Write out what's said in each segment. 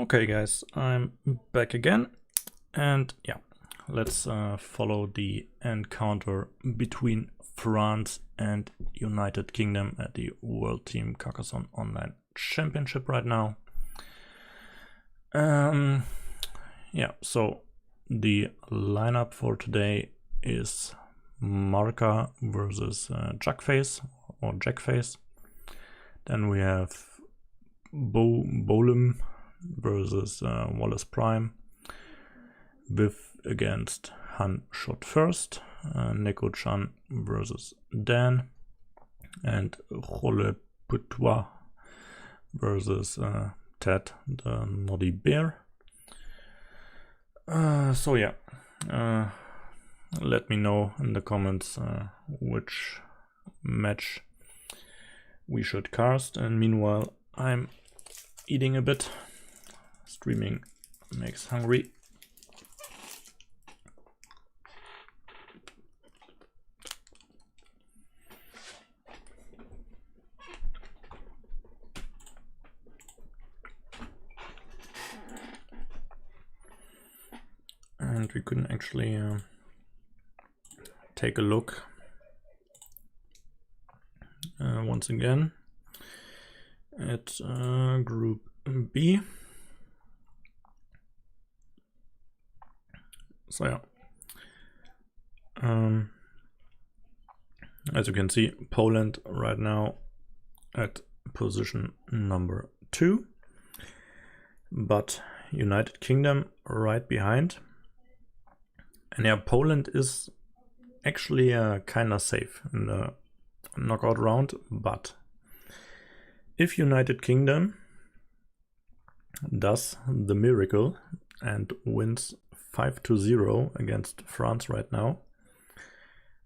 Okay guys, I'm back again, and yeah, let's follow the encounter between France and United Kingdom at the World Team Carcassonne Online Championship right now. Yeah, so the lineup for today is Marca versus Jackface or Jackface. Then we have Bolem versus Wallace Prime, Biff against Han Shot First, Neko Chan versus Dan, and Role Putois versus Ted the Naughty Bear. So yeah, let me know in the comments which match we should cast, and meanwhile I'm eating a bit. Streaming makes hungry. And we couldn't actually take a look once again at Group B. So yeah, as you can see, Poland right now at position number 2, but United Kingdom right behind. And yeah, Poland is actually kind of safe in the knockout round, but if United Kingdom does the miracle and wins 5-0 against France right now,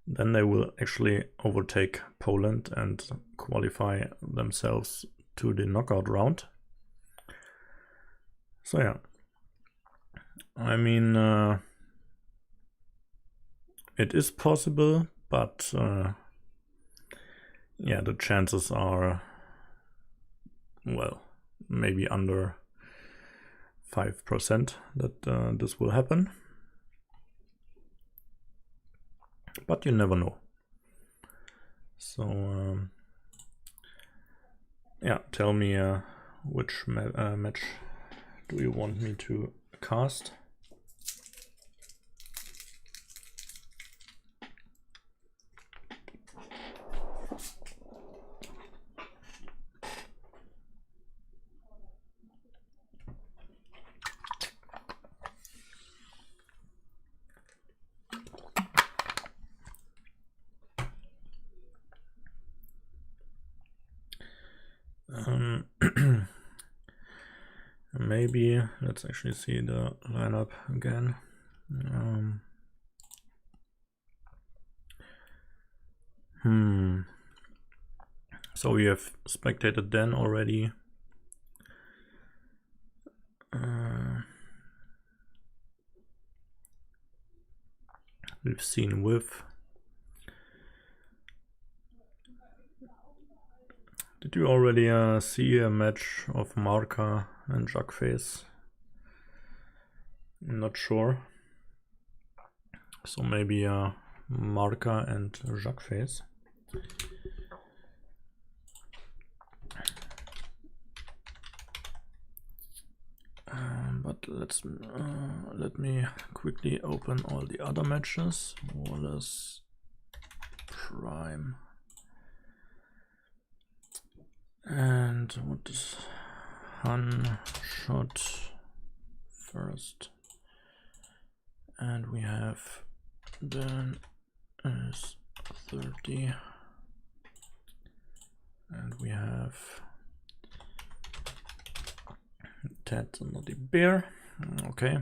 then they will actually overtake Poland and qualify themselves to the knockout round. So yeah, I mean, it is possible, but yeah, the chances are, well, maybe under 5% that this will happen, but you never know. So yeah, tell me which match do you want me to cast? Maybe let's actually see the lineup again. So we have spectated Dan already. We've seen Whiff. Did you already see a match of Marca and Jackface? I'm not sure. So maybe Marca and Jackface. But let me quickly open all the other matches. Wallace Prime. And what is Han Shot First? And we have Dan is 30. And we have Ted the Naughty Bear. Okay.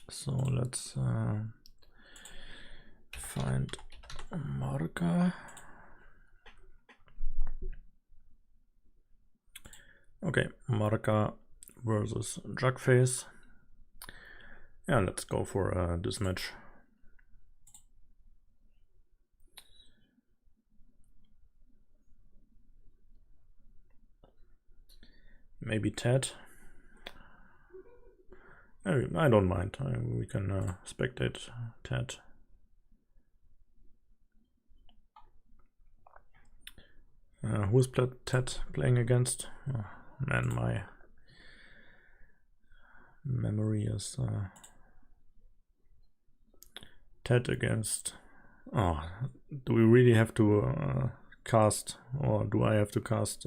So let's find Marca. Okay, Marca versus Jackface. Yeah, let's go for this match. Maybe Ted. I don't mind. We can spectate Ted. Who's Ted playing against? Oh, man, my memory is Ted against. Oh, do we really have to cast, or do I have to cast?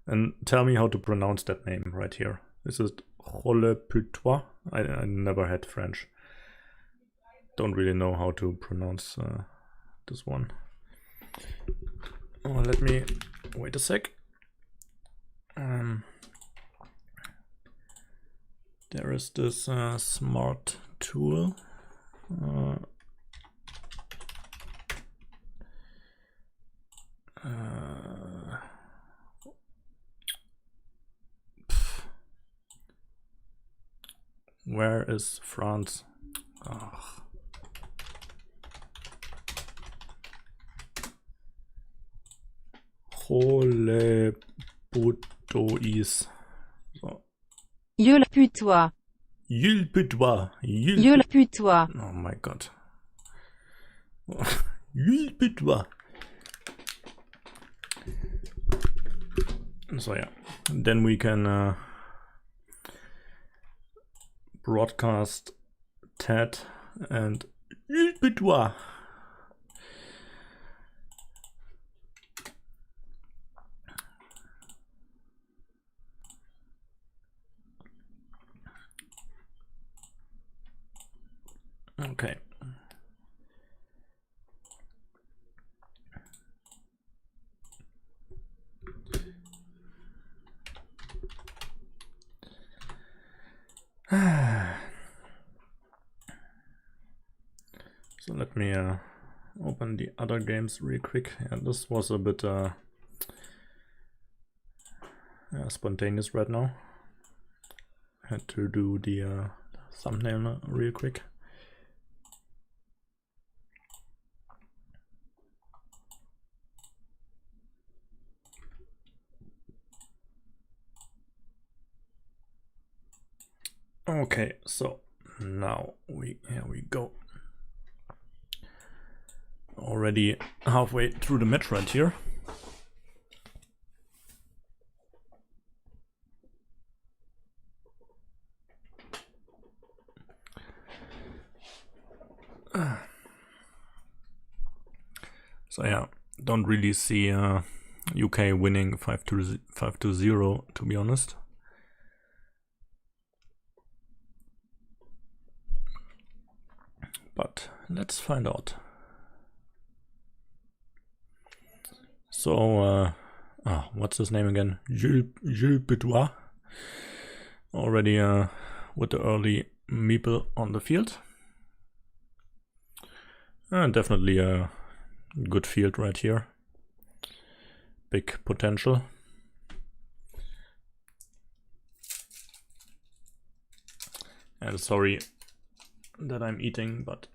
And tell me how to pronounce that name right here. Is it Rolle-Putois? I never had French. Don't really know how to pronounce this one. Oh, let me wait a sec. There is this smart tool. Where is France? Oh. Rolle-Putois. So. Yule-Putois. Yule-Putois. Yule-Putois. Oh my god. Yule-Putois. So yeah, then we can broadcast Ted and Yule-Putois. Okay. So let me open the other games real quick. Yeah, this was a bit spontaneous right now. Had to do the thumbnail real quick. Okay, so now here we go. Already halfway through the match right here. So yeah, don't really see UK winning 5-0 to be honest. But let's find out. So, what's his name again? Yule-Putois. Already with the early meeple on the field. Definitely a good field right here. Big potential. And sorry that I'm eating, but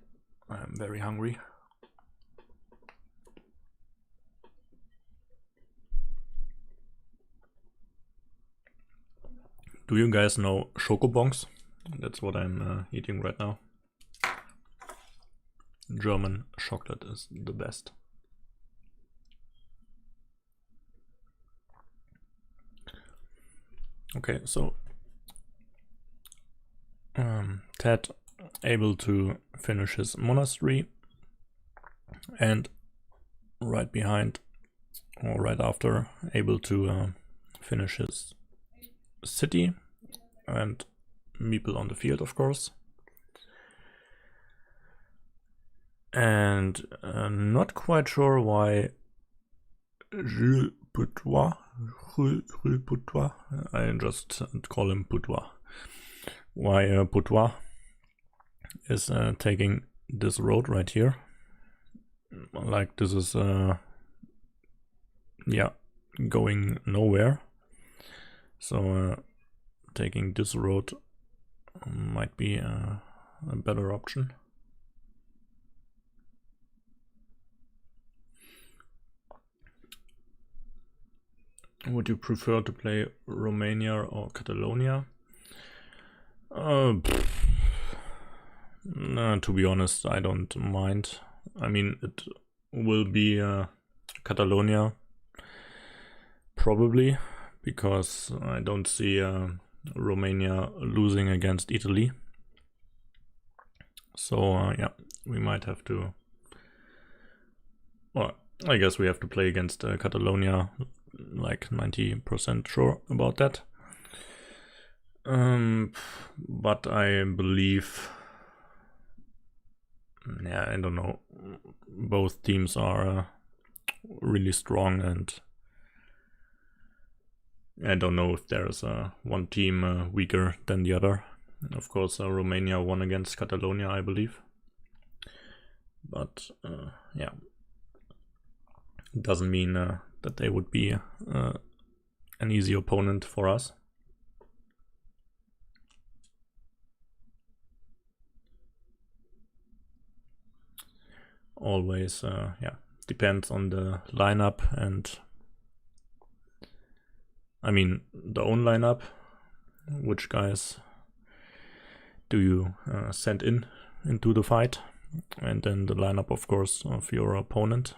I'm very hungry. Do you guys know chocobons? That's what I'm eating right now. German chocolate is the best. Okay, so Ted able to finish his monastery, and right behind or right after able to finish his city and meeple on the field, of course. And not quite sure why Yule-Putois, I just call him Putois, why Putois is taking this road right here. Like this is yeah, going nowhere. So taking this road might be a better option. Would you prefer to play Romania or Catalonia? To be honest, I don't mind. I mean, it will be Catalonia, probably, because I don't see Romania losing against Italy. So yeah, we might have to. Well, I guess we have to play against Catalonia, like 90% sure about that. But I believe, yeah, I don't know. Both teams are really strong, and I don't know if there's one team weaker than the other. Of course, Romania won against Catalonia, I believe. But yeah, it doesn't mean that they would be an easy opponent for us. Always, yeah, depends on the lineup, and I mean the own lineup. Which guys do you send into the fight, and then the lineup, of course, of your opponent,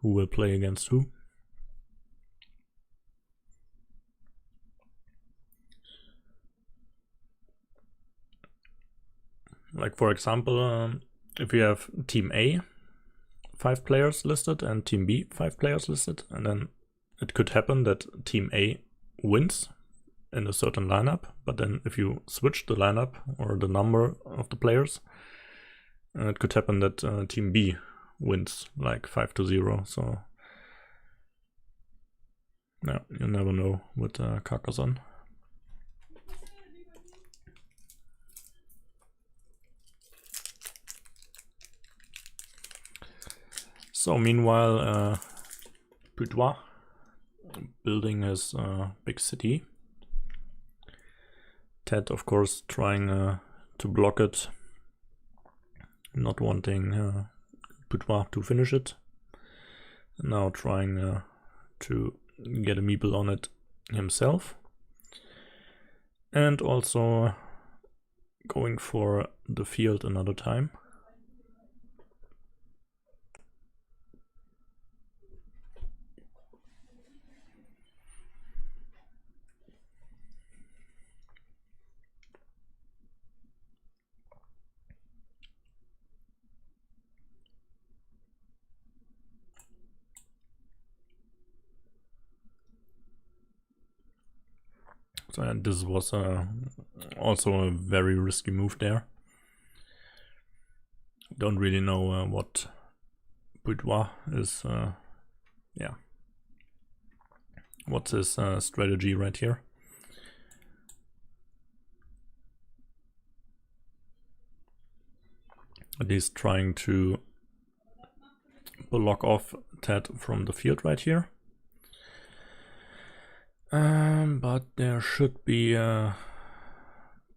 who will play against who. Like, for example, if you have Team A 5 players listed and Team B 5 players listed, and then it could happen that Team A wins in a certain lineup, but then if you switch the lineup or the number of the players, it could happen that Team B wins like 5-0. So yeah, you never know with Carcassonne. So meanwhile, Putois building his big city. Ted, of course, trying to block it, not wanting Putois to finish it. Now trying to get a meeple on it himself. And also going for the field another time. So, and this was also a very risky move there. Don't really know what Putois is, yeah. What's his strategy right here? At least trying to block off Ted from the field right here. But there should be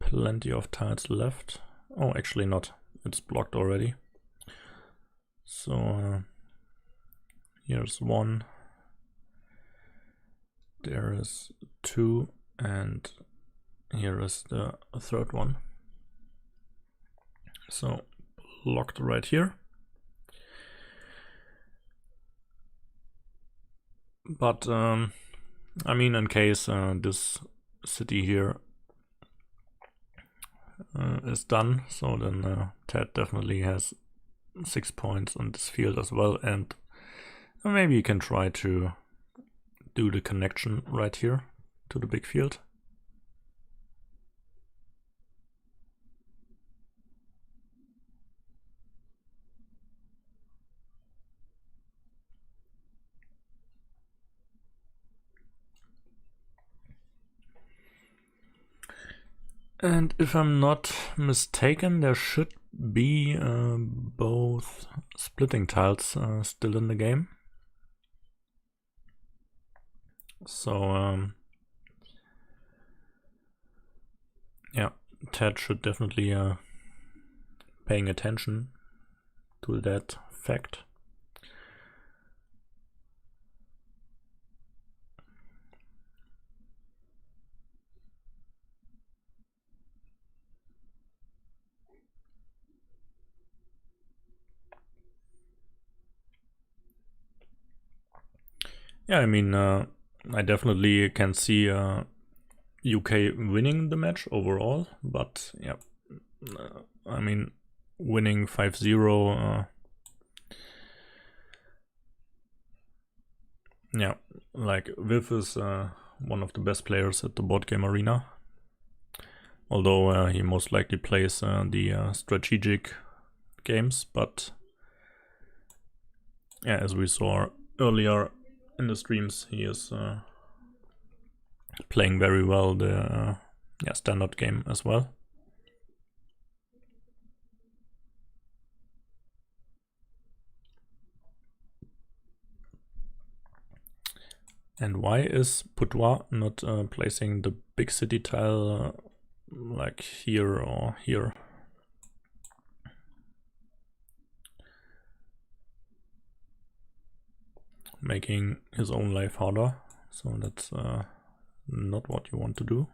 plenty of tiles left. Oh, actually not. It's blocked already. So here's one. There is two, and here is the third one. So blocked right here. But I mean, in case this city here is done, so then Ted definitely has 6 points on this field as well, and maybe you can try to do the connection right here to the big field. And if I'm not mistaken, there should be both splitting tiles still in the game. So yeah, Ted should definitely paying attention to that fact. Yeah, I mean, I definitely can see UK winning the match overall, but yeah, I mean, winning 5-0, yeah, like Viv is one of the best players at the board game arena, although he most likely plays the strategic games, but yeah, as we saw earlier in the streams, he is playing very well the standard game as well. And why is Boudoir not placing the big city tile like here or here? Making his own life harder, so that's not what you want to do.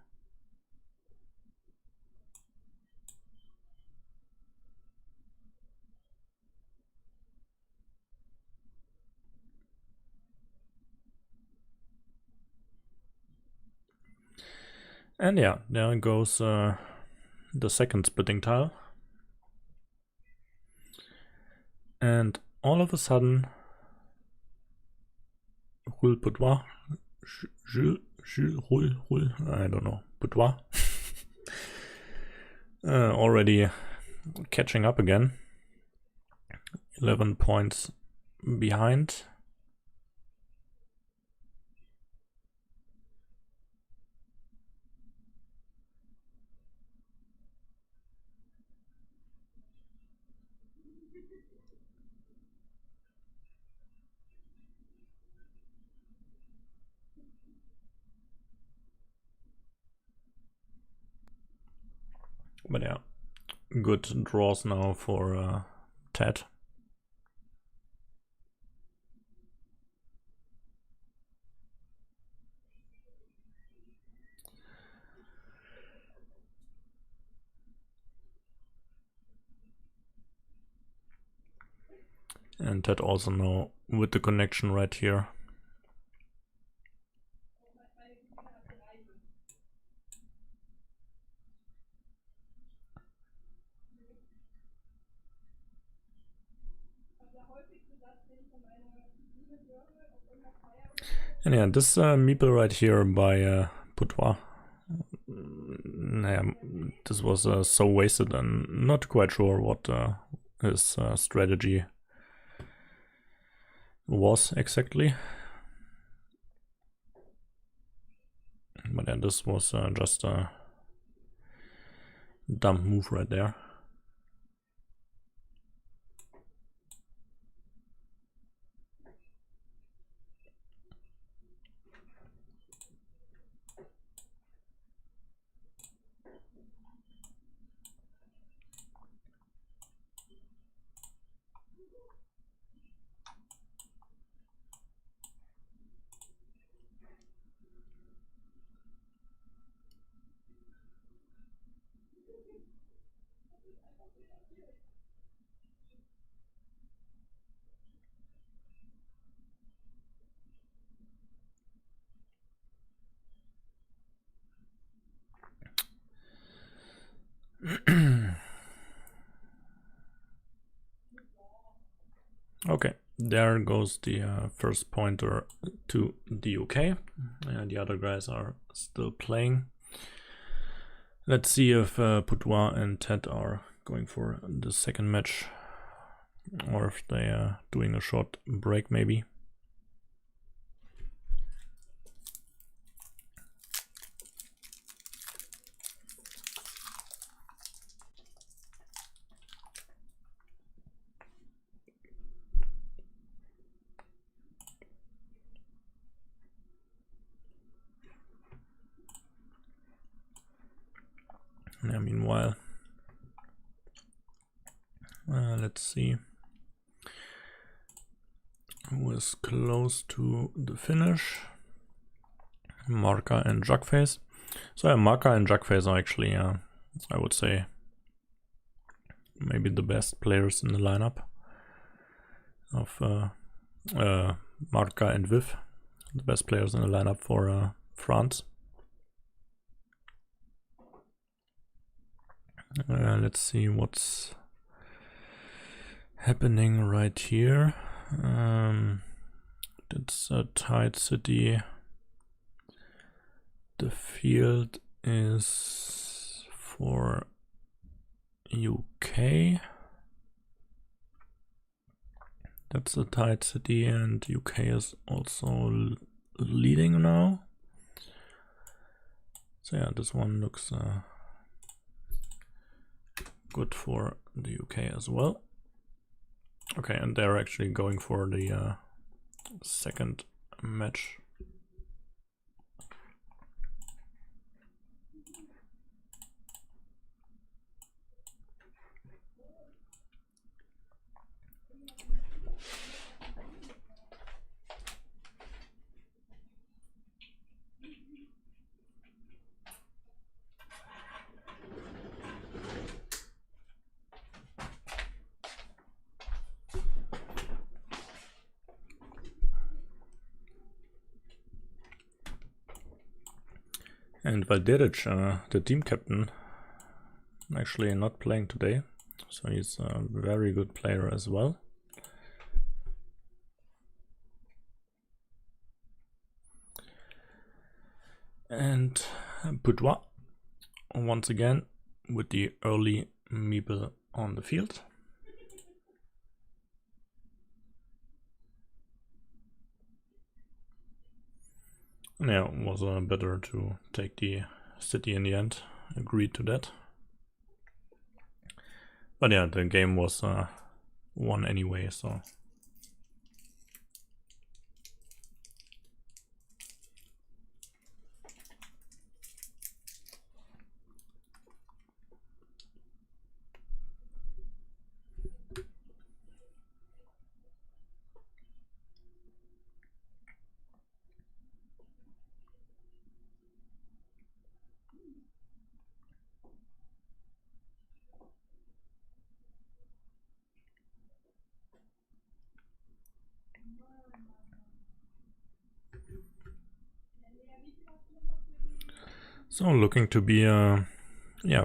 And yeah, there goes the second splitting tile. And all of a sudden, Jules Boudoir, I don't know, Boudoir, already catching up again. 11 points behind. But yeah, good draws now for Ted. And Ted also now with the connection right here. And yeah, this meeple right here by Boudoir, yeah, this was so wasted and not quite sure what his strategy was exactly. But yeah, this was just a dumb move right there. Okay, there goes the first pointer to the UK. The other guys are still playing. Let's see if Boudoir and Ted are going for the second match, or if they are doing a short break maybe. Yeah, meanwhile, let's see who is close to the finish. Marca and Jugface. So yeah, Marca and Jugface are actually, I would say, maybe the best players in the lineup of Marca and Viv. the best players in the lineup for France. Let's see what's happening right here. It's a tight city. The field is for UK. That's a tight city, and UK is also leading now. So yeah, this one looks good for the UK as well. Okay, and they're actually going for the second match. And Valderic, the team captain, actually not playing today, so he's a very good player as well. And Boudoir, once again, with the early meeple on the field. Yeah, it was better to take the city in the end. Agreed to that. But yeah, the game was won anyway, so. So looking to be a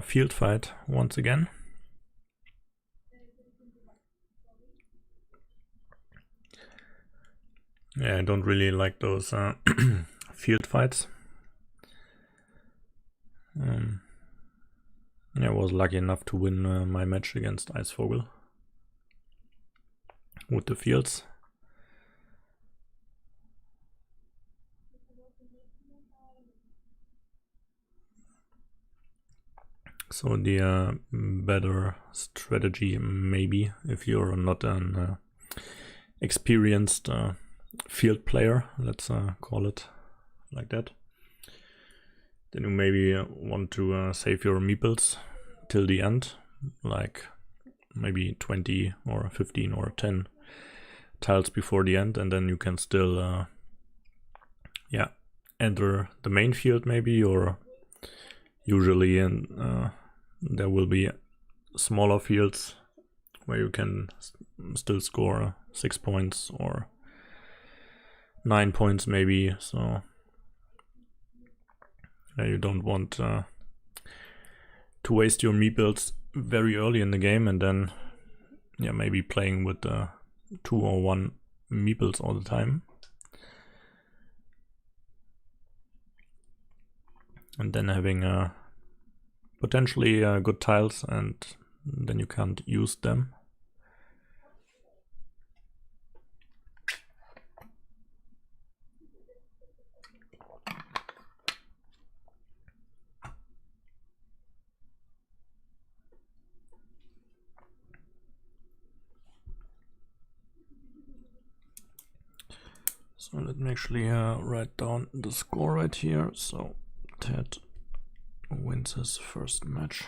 field fight once again. Yeah, I don't really like those field fights. I was lucky enough to win my match against Eisvogel with the fields. So the better strategy, maybe, if you're not an experienced field player, let's call it like that, then you maybe want to save your meeples till the end, like maybe 20 or 15 or 10 tiles before the end, and then you can still enter the main field maybe, or usually there will be smaller fields where you can still score 6 points or 9 points maybe, so you don't want to waste your meeples very early in the game and then maybe playing with 2 or 1 meeples all the time. And then having potentially good tiles, and then you can't use them. So let me actually write down the score right here. So Ted wins his first match.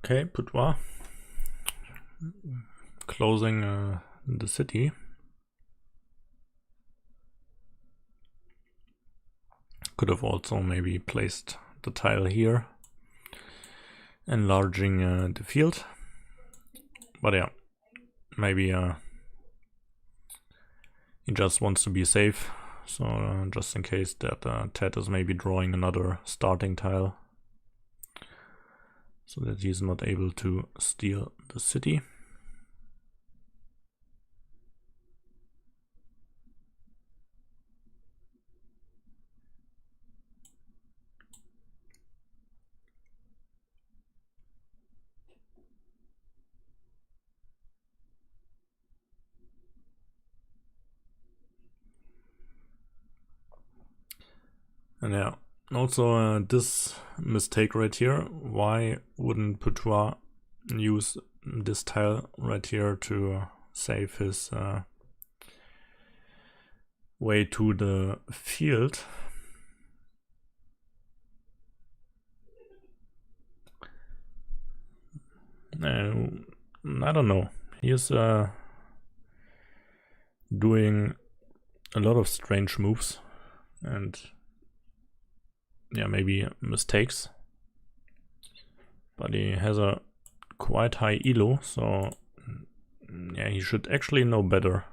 Okay, Boudoir. Closing the city. Could have also maybe placed the tile here, enlarging the field. But yeah, maybe he just wants to be safe. So just in case that Ted is maybe drawing another starting tile, so that he's not able to steal the city. And yeah, also this mistake right here. Why wouldn't Boudoir use this tile right here to save his way to the field? I don't know. He is doing a lot of strange moves and yeah, maybe mistakes. But he has a quite high elo, so yeah, he should actually know better.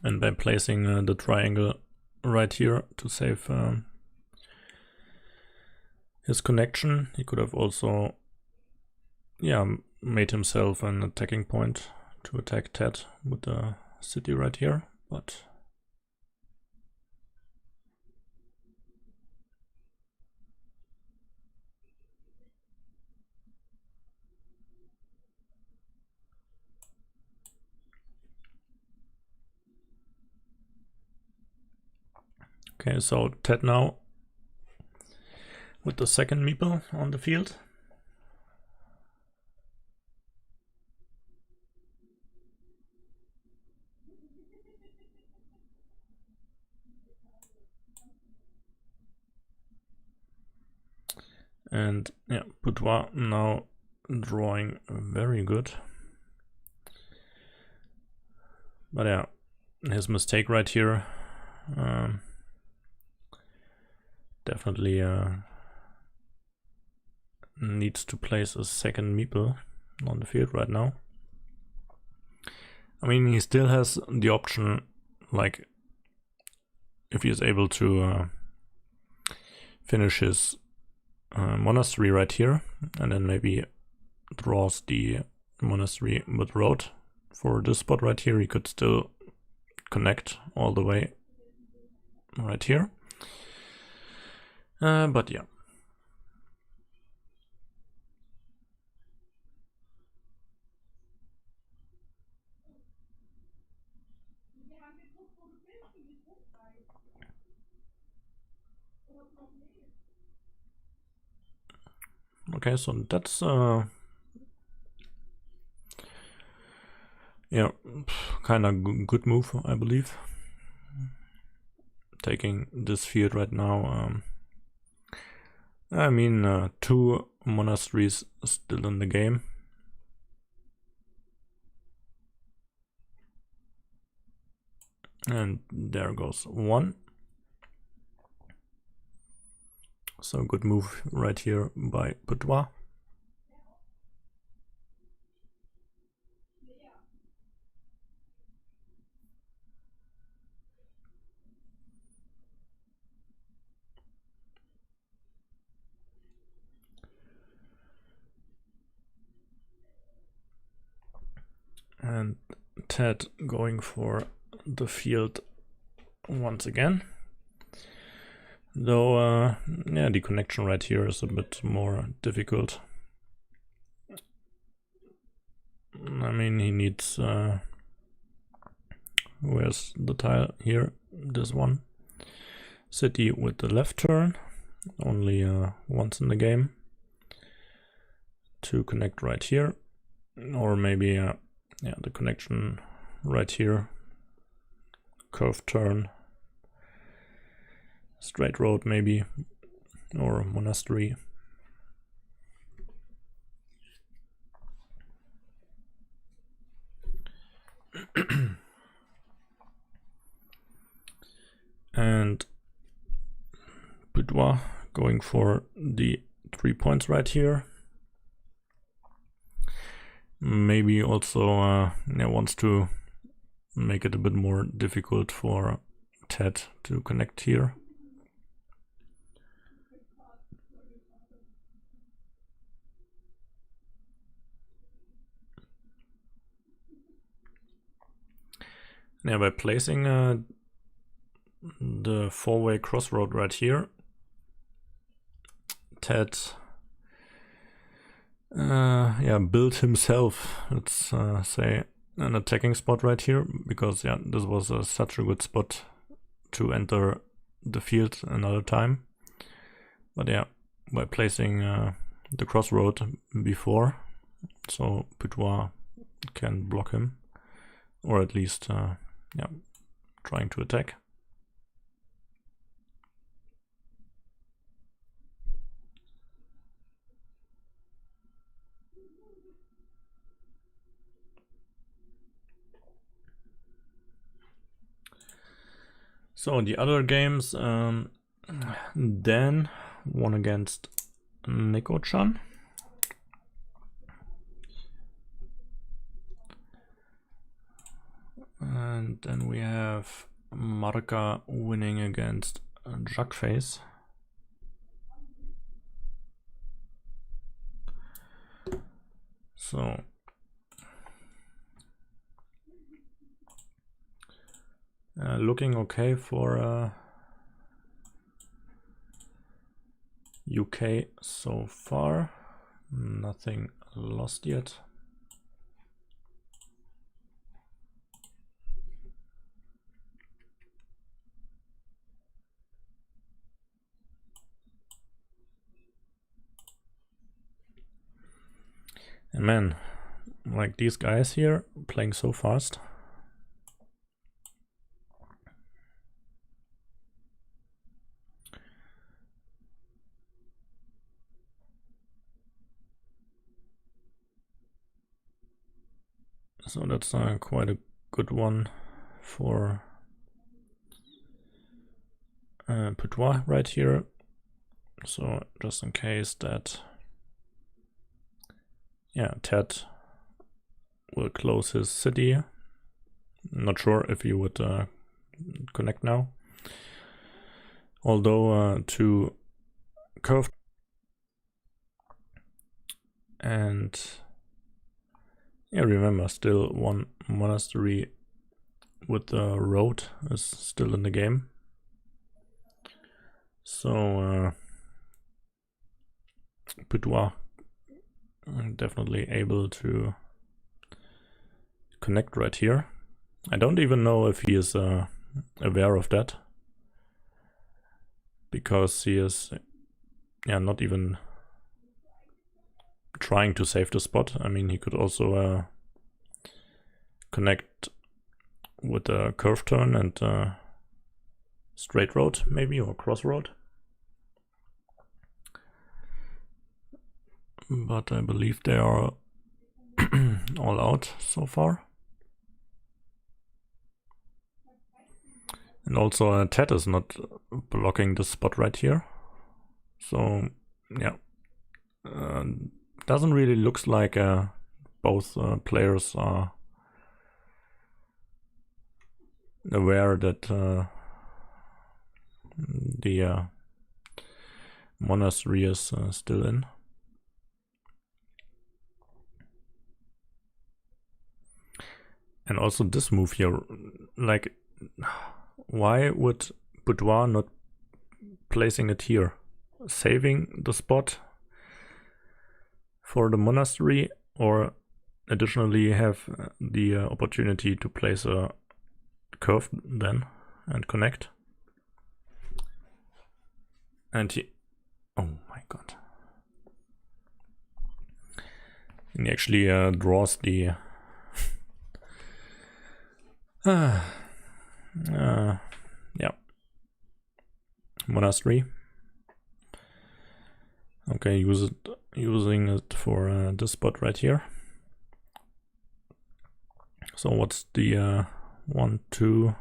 And by placing the triangle right here to save his connection, he could have also made himself an attacking point to attack Ted with the city right here, but okay, so Ted now with the second meeple on the field. And yeah, Boudoir now drawing very good. But yeah, his mistake right here definitely needs to place a second meeple on the field right now. I mean, he still has the option, like, if he is able to finish his monastery right here, and then maybe draws the monastery with road for this spot right here, he could still connect all the way right here. But yeah. Okay, so that's yeah, kind of good move, I believe. Taking this field right now. I mean, 2 monasteries still in the game. And there goes 1. So good move right here by Boudoir. And Ted going for the field once again. Though, yeah, the connection right here is a bit more difficult. I mean, he needs... where's the tile? Here, this one. City with the left turn. Only once in the game. To connect right here. Or maybe, yeah, the connection right here. Curved turn straight road maybe, or monastery. And Boudoir going for the 3 points right here. Maybe also wants to make it a bit more difficult for Ted to connect here. Yeah, by placing the 4-way crossroad right here, Ted built himself, let's say, an attacking spot right here, because this was such a good spot to enter the field another time. But yeah, by placing the crossroad before, so Boudoir can block him, or at least trying to attack. So the other games, Dan won against Nico-chan. And then we have Marka winning against Jackface. So looking okay for UK so far. Nothing lost yet. And man, like these guys here playing so fast. So that's quite a good one for Boudoir right here. So just in case that Ted will close his city. Not sure if he would connect now. Although to curve and remember, still one monastery with the road is still in the game. So Boudoir definitely able to connect right here. I don't even know if he is aware of that, because he is not even trying to save the spot. I mean, he could also connect with a curve turn and straight road maybe, or crossroad. But I believe they are all out so far. And also Ted is not blocking the spot right here. So doesn't really looks like both players are aware that the monastery is still in. And also this move here, like, why would Boudoir not placing it here? Saving the spot for the monastery, or additionally have the opportunity to place a curve then and connect. And he, oh my god. And he actually draws the monastery. Okay, using it for this spot right here. So what's the 1, 2,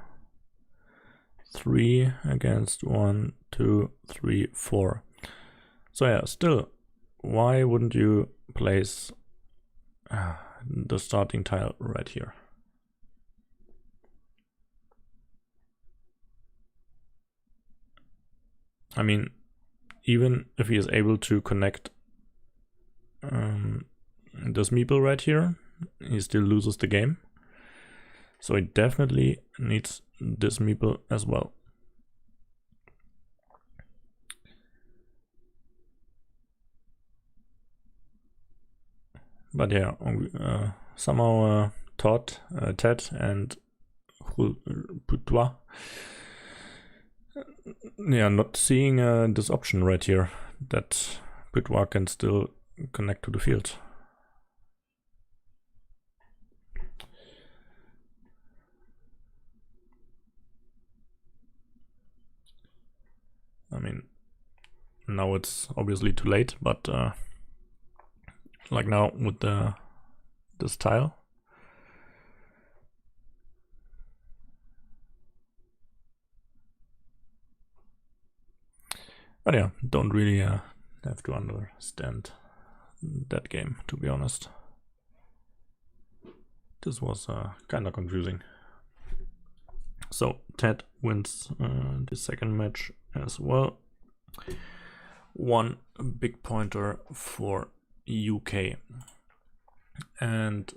3 against 1, 2, 3, 4. So yeah, still, why wouldn't you place the starting tile right here? I mean, even if he is able to connect this meeple right here, he still loses the game. So he definitely needs this meeple as well. But yeah, somehow Ted and Putois, yeah, not seeing this option right here, that Putois can still connect to the field. I mean, now it's obviously too late, but like now with this tile. But yeah, don't really have to understand that game, to be honest. This was kind of confusing. So Ted wins the second match as well. 1 big pointer for UK. And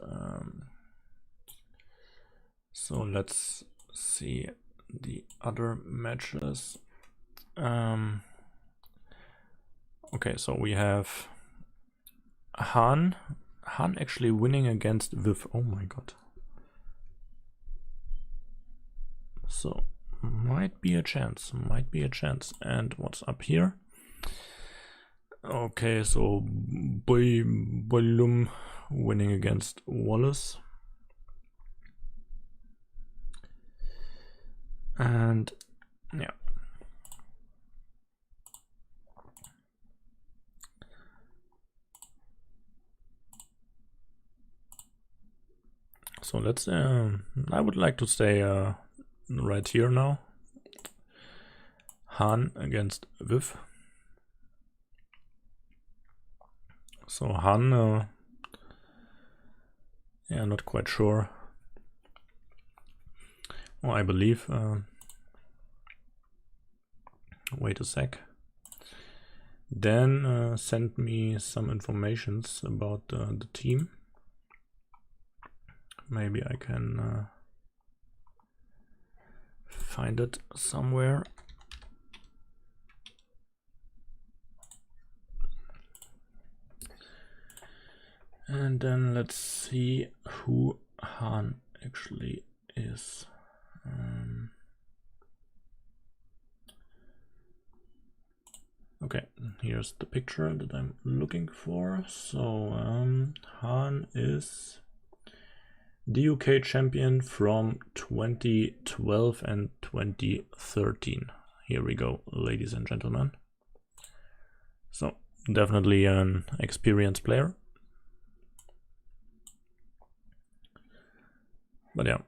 so let's see the other matches. Okay, so we have Han actually winning against Viv. Oh my god. So might be a chance. And what's up here? Okay, so Boylum winning against Wallace. And yeah. So let's I would like to stay right here now. Han against Viv. So Han, yeah, not quite sure. Oh, I believe. Wait a sec. Dan sent me some informations about the team. Maybe I can find it somewhere. And then let's see who Han actually is. Okay, here's the picture that I'm looking for. So Han is the UK champion from 2012 and 2013. Here we go, ladies and gentlemen. So definitely an experienced player. But yeah,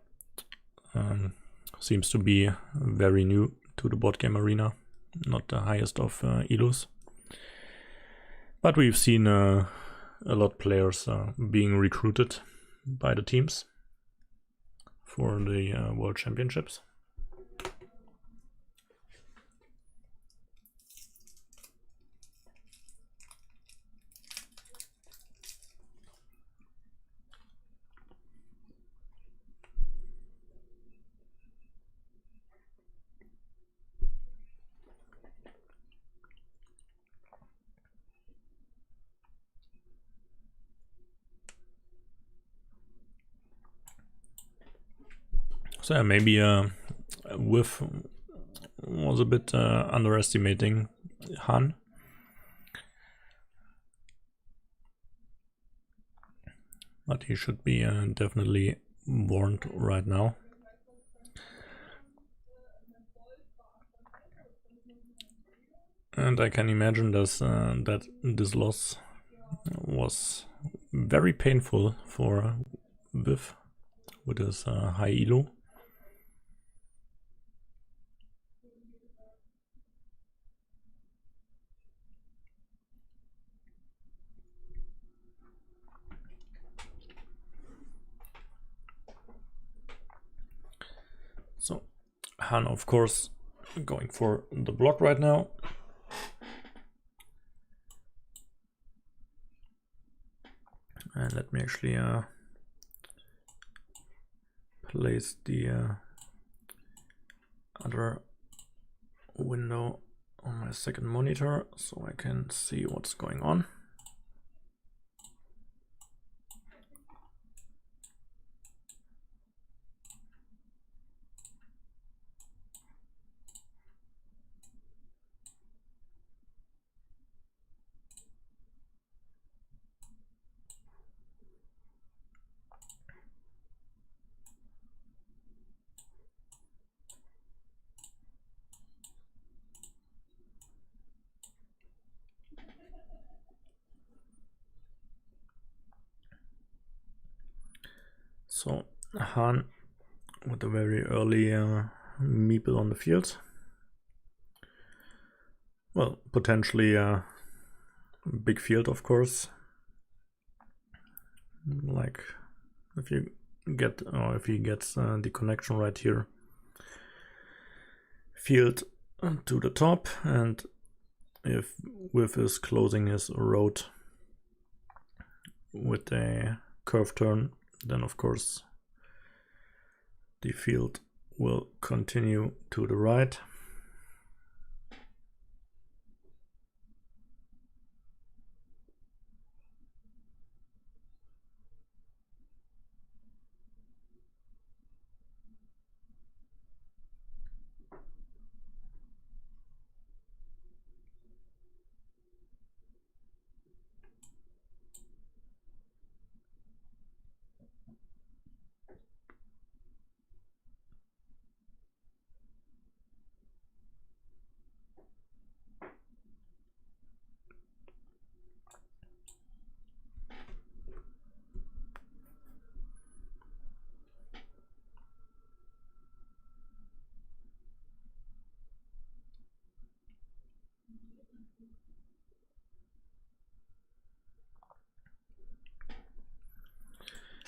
seems to be very new to the board game arena. Not the highest of elos. But we've seen a lot of players being recruited by the teams for the World Championships. So yeah, maybe Whiff was a bit underestimating Han. But he should be definitely warned right now. And I can imagine that this loss was very painful for Viv with his high elo. So Han, of course, going for the block right now. And let me actually place the other window on my second monitor so I can see what's going on. So Han with a very early meeple on the field. Well, potentially a big field, of course. Like if you get, or if he gets the connection right here, field to the top, and if Viv is closing his road with a curve turn, then of course the field will continue to the right.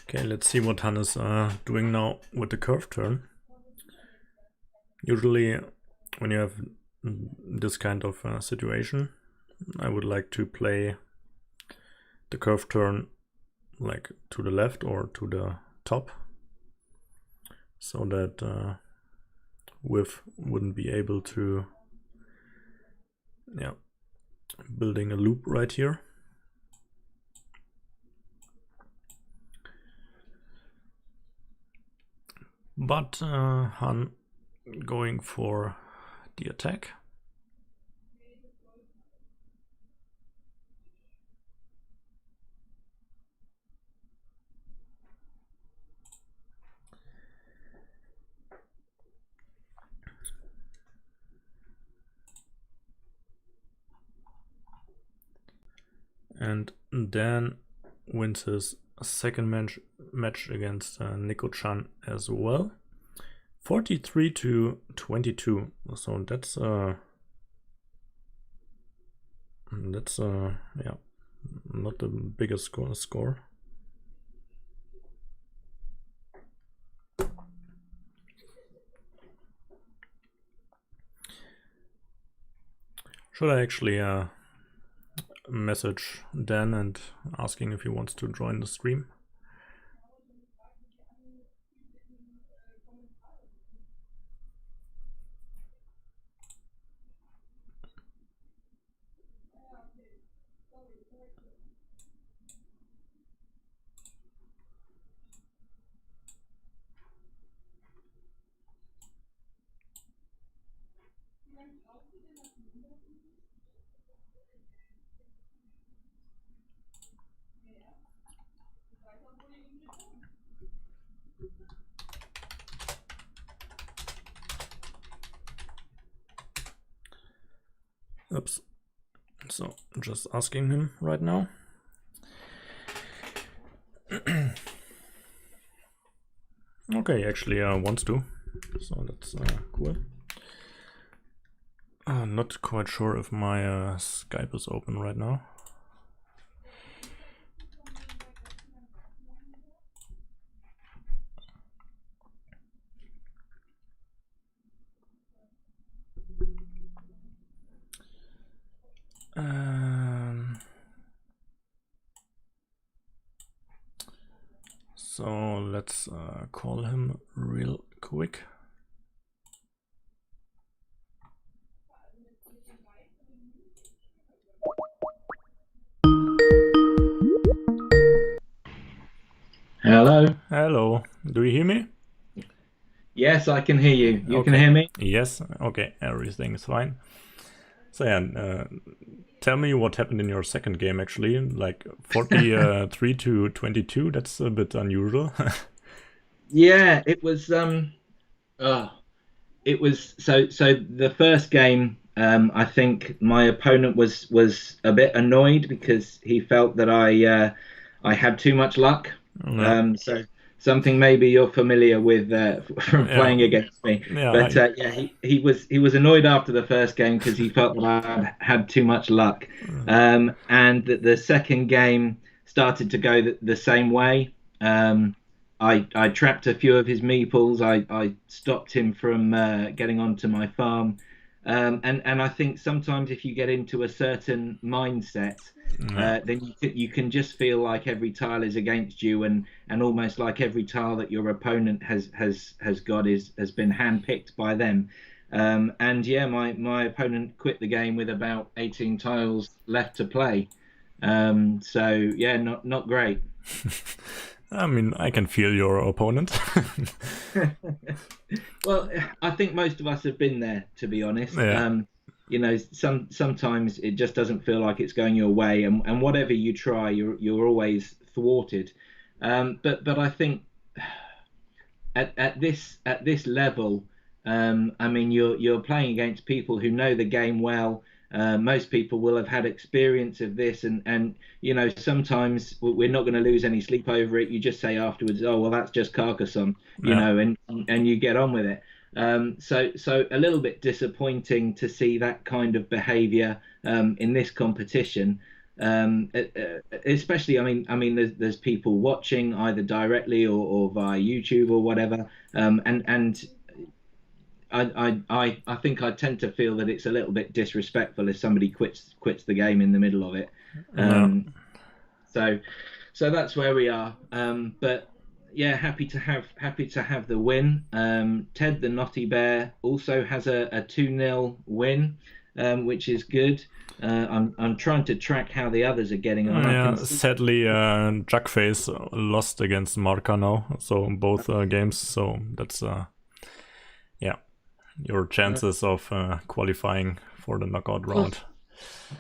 Okay, let's see what Han is doing now with the curve turn. Usually when you have this kind of situation, I would like to play the curve turn like to the left or to the top, so that Viv wouldn't be able to, building a loop right here. But Han going for the attack. And then wins his second match against Nico-chan as well. 43-22. So that's not the biggest score. Should I actually message Dan and asking if he wants to join the stream? Oops. So just asking him right now. Okay, actually wants to, so that's cool. Not quite sure if my Skype is open right now. So let's call him real quick. Hello. Hello, do you hear me? Yes, I can hear you. You Okay. can hear me? Yes, okay, everything is fine. So yeah, tell me what happened in your second game actually, like 43 to 22, that's a bit unusual. Yeah, it was so the first game, I think my opponent was a bit annoyed because he felt that I had too much luck. Yeah. So something maybe you're familiar with from Yeah. playing against me. Yeah, But yeah, he was annoyed after the first game because he felt that I had too much luck. And the second game started to go the same way. I trapped a few of his meeples. I stopped him from getting onto my farm. And I think sometimes if you get into a certain mindset, then you can just feel like every tile is against you, and almost like every tile that your opponent has got has been handpicked by them. And yeah, my opponent quit the game with about 18 tiles left to play. So yeah, not great. I mean, I can feel your opponent. Well, I think most of us have been there, to be honest. Yeah. You know, sometimes it just doesn't feel like it's going your way, and whatever you try, you're always thwarted. But I think at this level, I mean, you're playing against people who know the game well. Most people will have had experience of this, and you know, sometimes we're not going to lose any sleep over it. You just say afterwards, oh well, that's just Carcassonne, you Yeah. know, and you get on with it. So a little bit disappointing to see that kind of behaviour in this competition. Especially, I mean, there's people watching either directly or via YouTube or whatever, and I think I tend to feel that it's a little bit disrespectful if somebody quits the game in the middle of it. Yeah. So that's where we are. But yeah, happy to have the win. Ted the Naughty Bear also has a 2-0 win, which is good. I'm trying to track how the others are getting on. Yeah, sadly, Jackface lost against Marca now, so both games. So that's yeah, your chances of qualifying for the knockout round.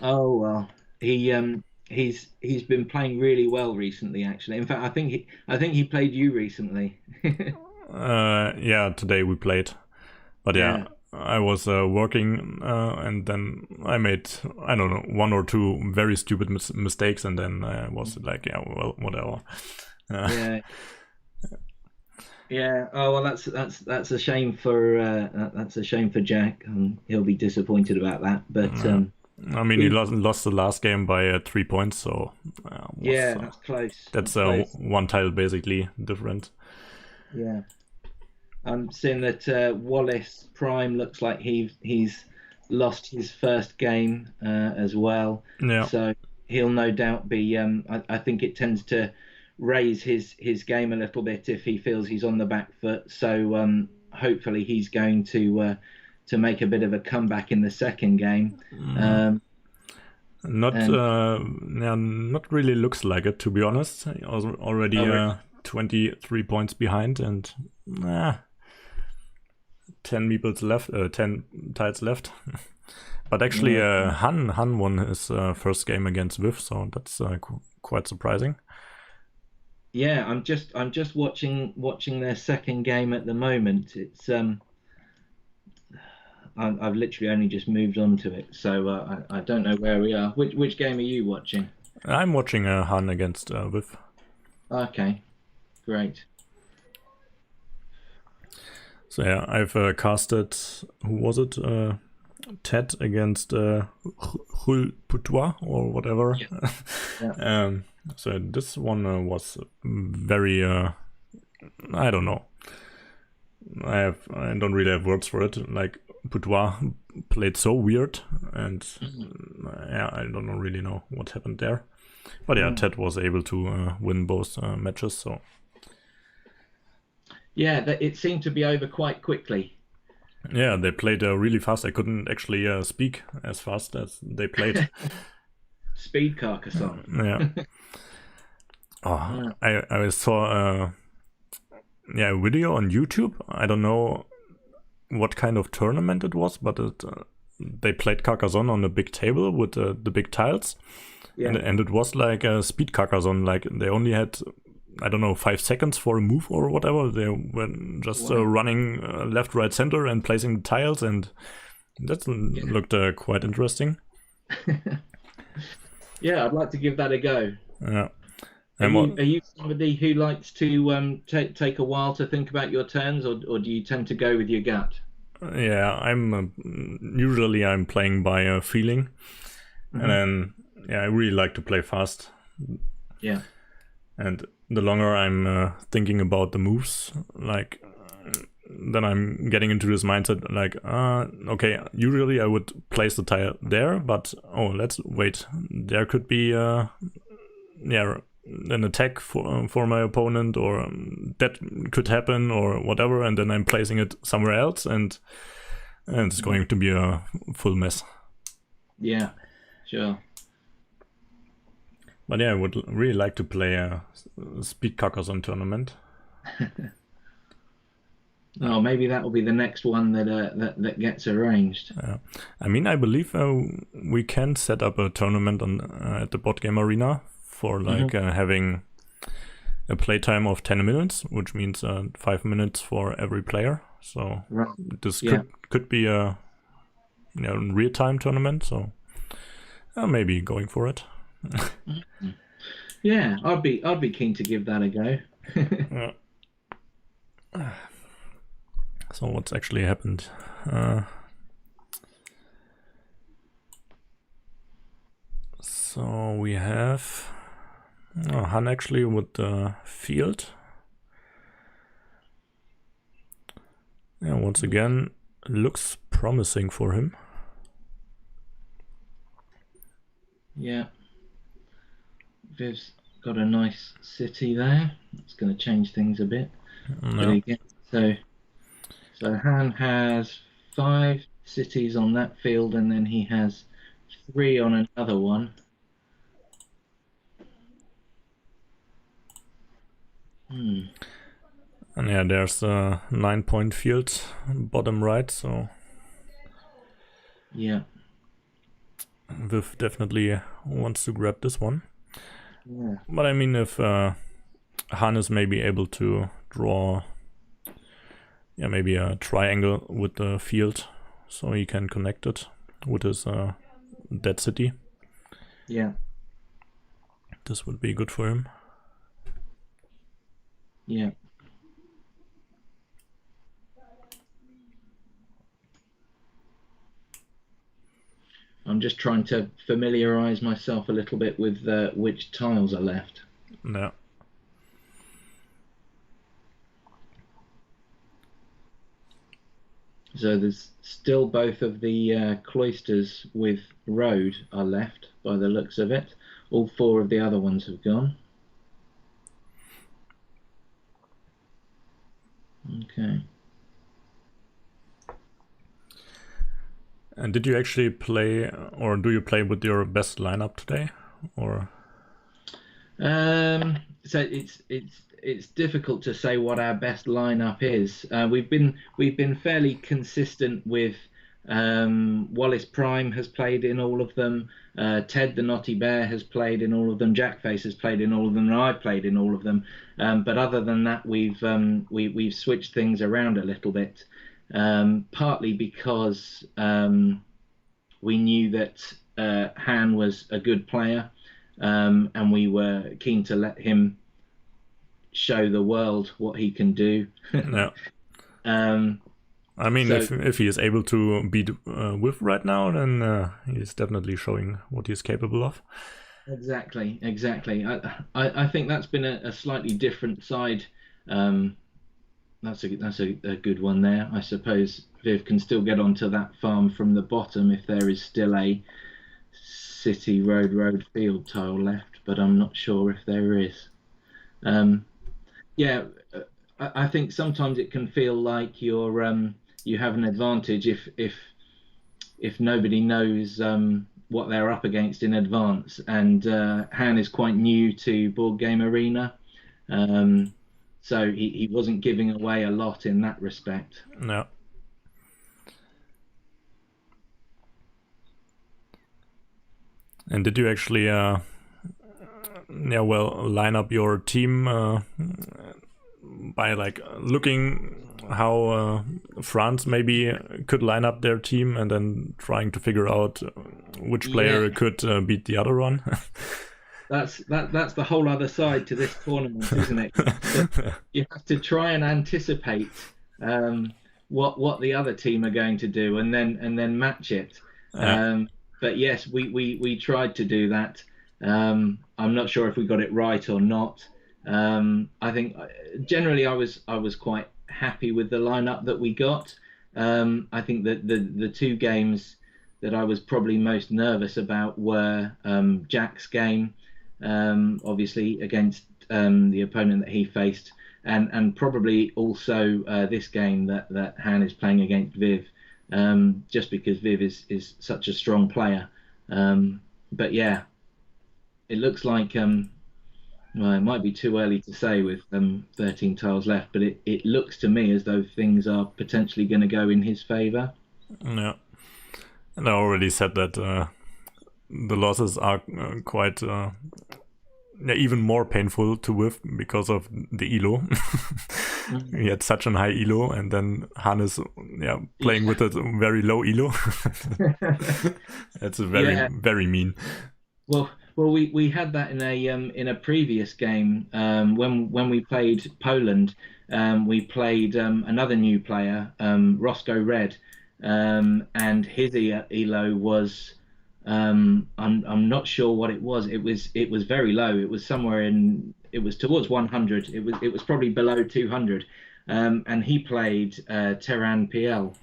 Oh well, he's been playing really well recently. Actually, in fact, I think he played you recently. Yeah, today we played, but yeah. I was working and then I made, I don't know, 1 or 2 very stupid mistakes, and then I was like, yeah, well, whatever. Yeah. Oh well, that's a shame for Jack. He'll be disappointed about that. But I mean, he lost the last game by 3 points, so yeah, that's close. That's close. one tile basically different. Yeah. I'm seeing that Wallace Prime looks like he's lost his first game as well. Yeah. So he'll no doubt be. I think it tends to raise his game a little bit if he feels he's on the back foot. So hopefully he's going to make a bit of a comeback in the second game. Not really looks like it, to be honest. Already 23 points behind, and 10 meeples left, 10 tiles left. But actually, Han won his first game against Viv, so that's quite surprising. Yeah, I'm just watching their second game at the moment. It's I've literally only just moved on to it, so I don't know where we are. Which game are you watching? I'm watching Han against Viv. Okay, great. So yeah, I've casted, who was it? Ted against Hul Putois or whatever. Yeah. So this one was very, I don't know. I don't really have words for it. Like, Putois played so weird, and yeah, I don't really know what happened there. But yeah, Ted was able to win both matches. So yeah, it seemed to be over quite quickly. yeah, they played really fast. I couldn't actually speak as fast as they played. Speed Carcassonne. Yeah. Oh, I saw a video on YouTube. I don't know what kind of tournament it was, but they played Carcassonne on a big table with the big tiles. Yeah. And it was like a speed Carcassonne. Like, they only had, I don't know, 5 seconds for a move or whatever. They were just running left, right, center and placing the tiles, and that looked quite interesting. Yeah, I'd like to give that a go. Yeah. Are you somebody who likes to take a while to think about your turns, or do you tend to go with your gut? Yeah, I'm usually I'm playing by feeling, and then I really like to play fast. Yeah. And the longer I'm thinking about the moves, like, then I'm getting into this mindset, like, okay, usually I would place the tile there, but let's wait. There could be an attack for my opponent, or that could happen, or whatever, and then I'm placing it somewhere else, and it's going to be a full mess. Yeah, sure. But yeah, I would really like to play a Speed Carcassonne tournament. Oh, maybe that will be the next one that gets arranged. I mean, I believe we can set up a tournament at the board game arena for like having a playtime of 10 minutes, which means 5 minutes for every player. So this could be a real time tournament. So maybe going for it. Yeah, I'd be keen to give that a go. So what's actually happened? So we have Han actually with the field. Yeah, once again, looks promising for him. Yeah. Viv's got a nice city there. It's going to change things a bit. No. So Han has 5 cities on that field, and then he has 3 on another one. And yeah, there's a 9-point field bottom right, so yeah, Viv definitely wants to grab this one. Yeah. But I mean, if Han is maybe able to draw maybe a triangle with the field, so he can connect it with his dead city. Yeah. This would be good for him. Yeah. I'm just trying to familiarize myself a little bit with which tiles are left. Yeah. So there's still both of the cloisters with road are left by the looks of it. All 4 of the other ones have gone. Okay. And did you actually play, or do you play with your best lineup today, or? So it's difficult to say what our best lineup is. We've been fairly consistent with Wallace Prime has played in all of them. Ted the Naughty Bear has played in all of them. Jackface has played in all of them, and I've played in all of them. But other than that, we've switched things around a little bit. partly because we knew that Han was a good player, and we were keen to let him show the world what he can do. Yeah. Um, I mean, so- if he is able to beat Whiff right now, then he's definitely showing what he's capable of. Exactly. I think that's been a slightly different side. That's a good one there. I suppose Viv can still get onto that farm from the bottom if there is still a city road field tile left, but I'm not sure if there is. Yeah, I think sometimes it can feel like you have an advantage if nobody knows what they're up against in advance. And Han is quite new to Board Game Arena, so he wasn't giving away a lot in that respect. Yeah. And did you actually, line up your team by like looking how France maybe could line up their team and then trying to figure out which player could beat the other one? That's the whole other side to this tournament, isn't it? You have to try and anticipate what the other team are going to do, and then match it. But yes, we tried to do that. I'm not sure if we got it right or not. I think generally I was quite happy with the lineup that we got. I think that the two games that I was probably most nervous about were Jack's game, obviously against the opponent that he faced, and probably also this game that Han is playing against Viv, just because Viv is such a strong player. But yeah, it looks like well, it might be too early to say with 13 tiles left, but it looks to me as though things are potentially going to go in his favour. Yeah, and I already said that the losses are quite even more painful to whiff because of the elo. He had such an high elo, and then Han is playing with a very low elo. That's very mean. Well, we had that in a previous game when we played Poland. We played another new player, Roscoe Red, and his elo was I'm not sure what it was. It was very low. It was it was towards 100. It was probably below 200. And he played Terran PL,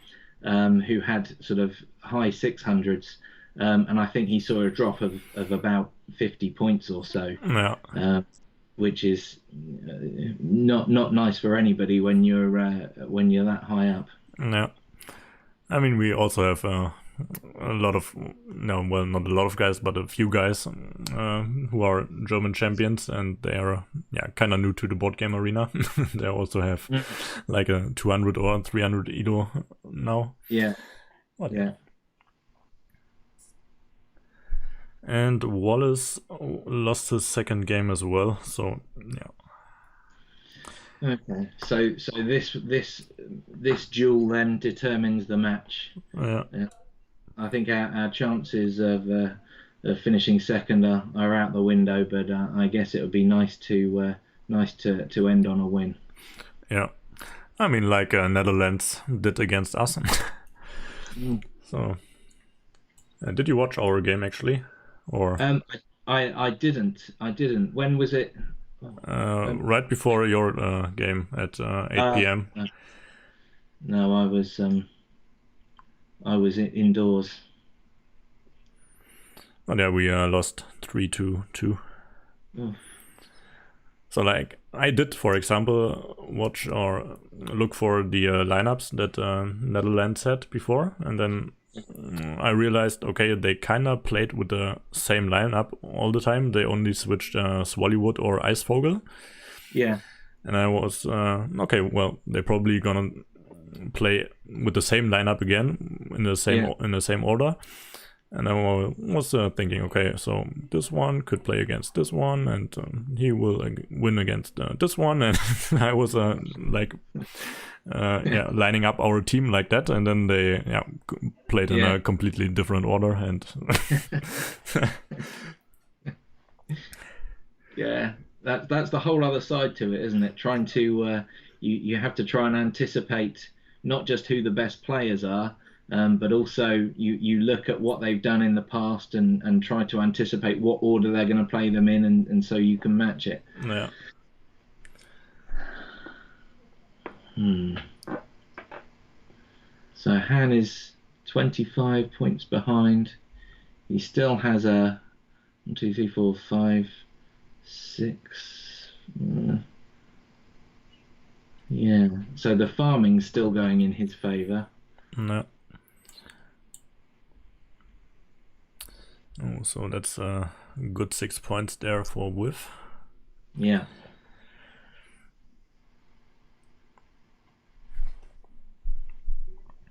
who had sort of high 600s. And I think he saw a drop of about 50 points or so, which is not nice for anybody when you're that high up. Yeah, I mean, we also have a lot of not a lot of guys, but a few guys who are German champions, and they are kind of new to the board game arena. They also have like a 200 or 300 elo now. Yeah. Yeah. And Wallace lost his second game as well, so yeah. Okay, so this duel then determines the match. Yeah. I think our chances of finishing second are out the window, but I guess it would be nice to end on a win. Yeah, I mean, like Netherlands did against us. So, did you watch our game actually? Or I didn't. When was it? Right before your game at 8 p.m. No, I was indoors. But yeah, we lost 3-2. Oh. So like I did, for example, watch or look for the lineups that Netherlands had before, and then I realized, okay, they kind of played with the same lineup all the time. They only switched Swallywood or Icevogel. Yeah. And I was, okay, well, they're probably gonna play with the same lineup again in the same order. And I was thinking, okay, so this one could play against this one, and he will win against this one, and I was lining up our team like that, and then they played in a completely different order, and yeah, that's the whole other side to it, isn't it? Trying to you have to try and anticipate not just who the best players are, but also you look at what they've done in the past and try to anticipate what order they're going to play them in, and so you can match it. Yeah. So Han is 25 points behind. He still has a 1, 2, 3, 4, 5, 6. Yeah. So the farming's still going in his favour. No. Oh, so that's a good 6 points there for Whiff. Yeah.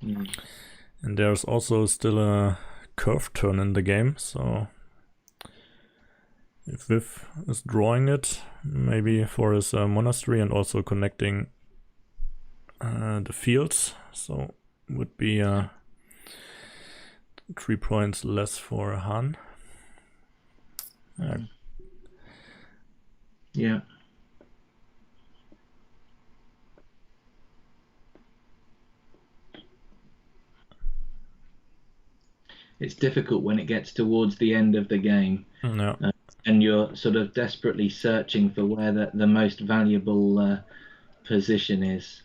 And there's also still a curve turn in the game, so if Viv is drawing it, maybe for his monastery and also connecting the fields, so would be 3 points less for Han. Yeah. It's difficult when it gets towards the end of the game, and you're sort of desperately searching for where the most valuable position is.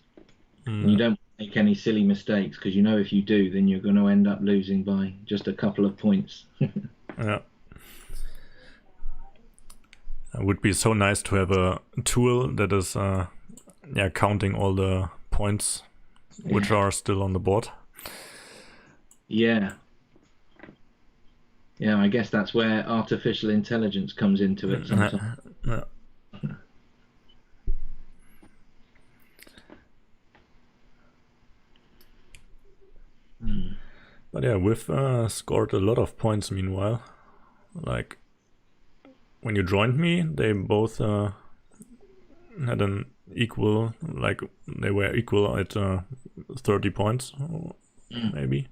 And you don't make any silly mistakes, because you know if you do, then you're going to end up losing by just a couple of points. Yeah. It would be so nice to have a tool that is counting all the points which are still on the board. Yeah. Yeah, I guess that's where artificial intelligence comes into it sometimes. But yeah, we've scored a lot of points meanwhile. Like, when you joined me, they both had an equal, like, they were equal at 30 points, maybe.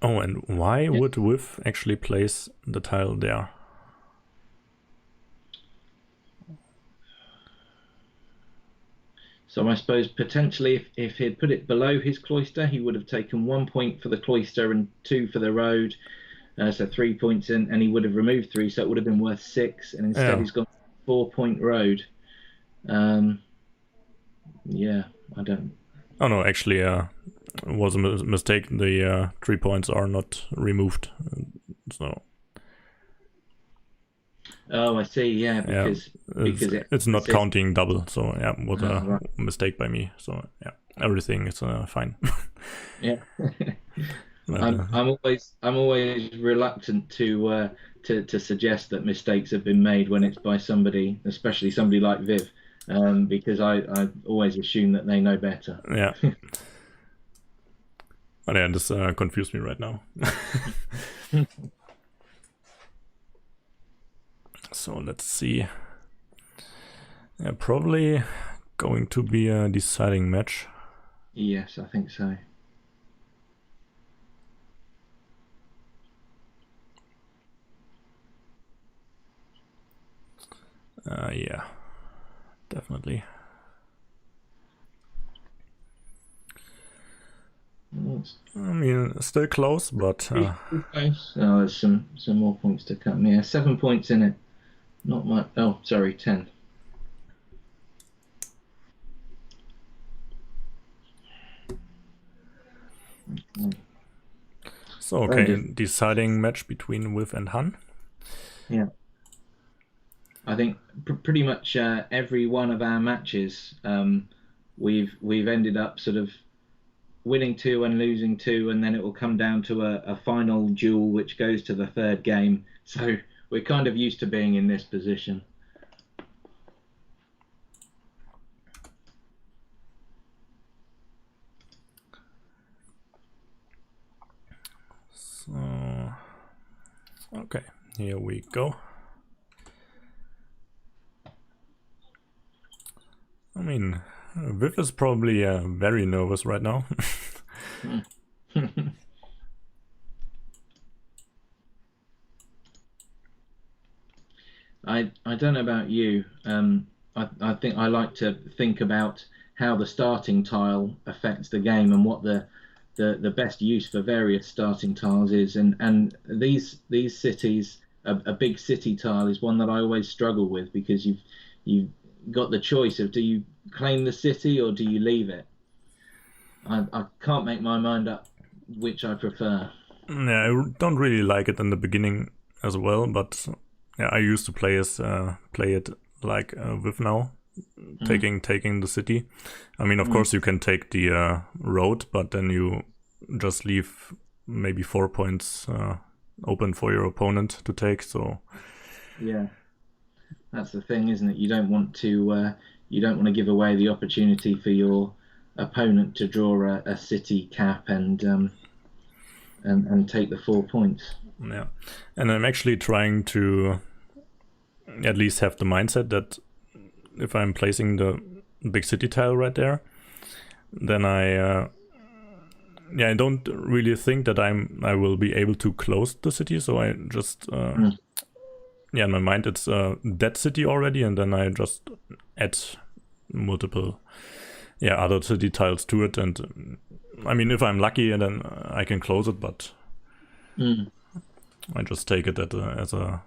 Oh, and why would Whiff actually place the tile there? So I suppose potentially if he'd put it below his cloister, he would have taken 1 point for the cloister and 2 for the road. So 3 points in, and he would have removed 3, so it would have been worth 6. And instead he's got 4-point road. Yeah, I don't. Oh no, actually, it was a mistake. The 3 points are not removed. So. Oh, I see. Yeah, because it's not counting double. So yeah, it was a mistake by me. So yeah, everything is fine. Yeah. I'm always reluctant to suggest that mistakes have been made when it's by somebody, especially somebody like Viv, because I always assume that they know better. Yeah. But yeah, this confused me right now. So let's see. Yeah, probably going to be a deciding match. Yes, I think so. Yeah, definitely. I mean, still close, but there's some more points to come. Yeah, 7 points in it. Not much. Oh, sorry, 10. So okay, deciding match between Whiff and Han. Yeah. I think pretty much every one of our matches, we've ended up sort of winning 2 and losing 2, and then it will come down to a final duel which goes to the third game. So we're kind of used to being in this position. Okay, here we go. I mean, Viv is probably very nervous right now. I don't know about you. I think I like to think about how the starting tile affects the game and what the best use for various starting tiles is. And these cities, a big city tile is one that I always struggle with, because you've got the choice of, do you claim the city or do you leave it? I can't make my mind up which I prefer. Yeah, I don't really like it in the beginning as well, but yeah, I used to play it like with now, taking the city. I mean, of course, you can take the road, but then you just leave maybe 4 points open for your opponent to take. So yeah, that's the thing, isn't it? You don't want to give away the opportunity for your opponent to draw a city cap and take the 4 points. yeah, and I'm actually trying to at least have the mindset that if I'm placing the big city tile right there, then I don't really think that I will be able to close the city. So I just in my mind it's a dead city already, and then I just add multiple other city tiles to it, and I mean, if I'm lucky, and then I can close it, but I just take it as a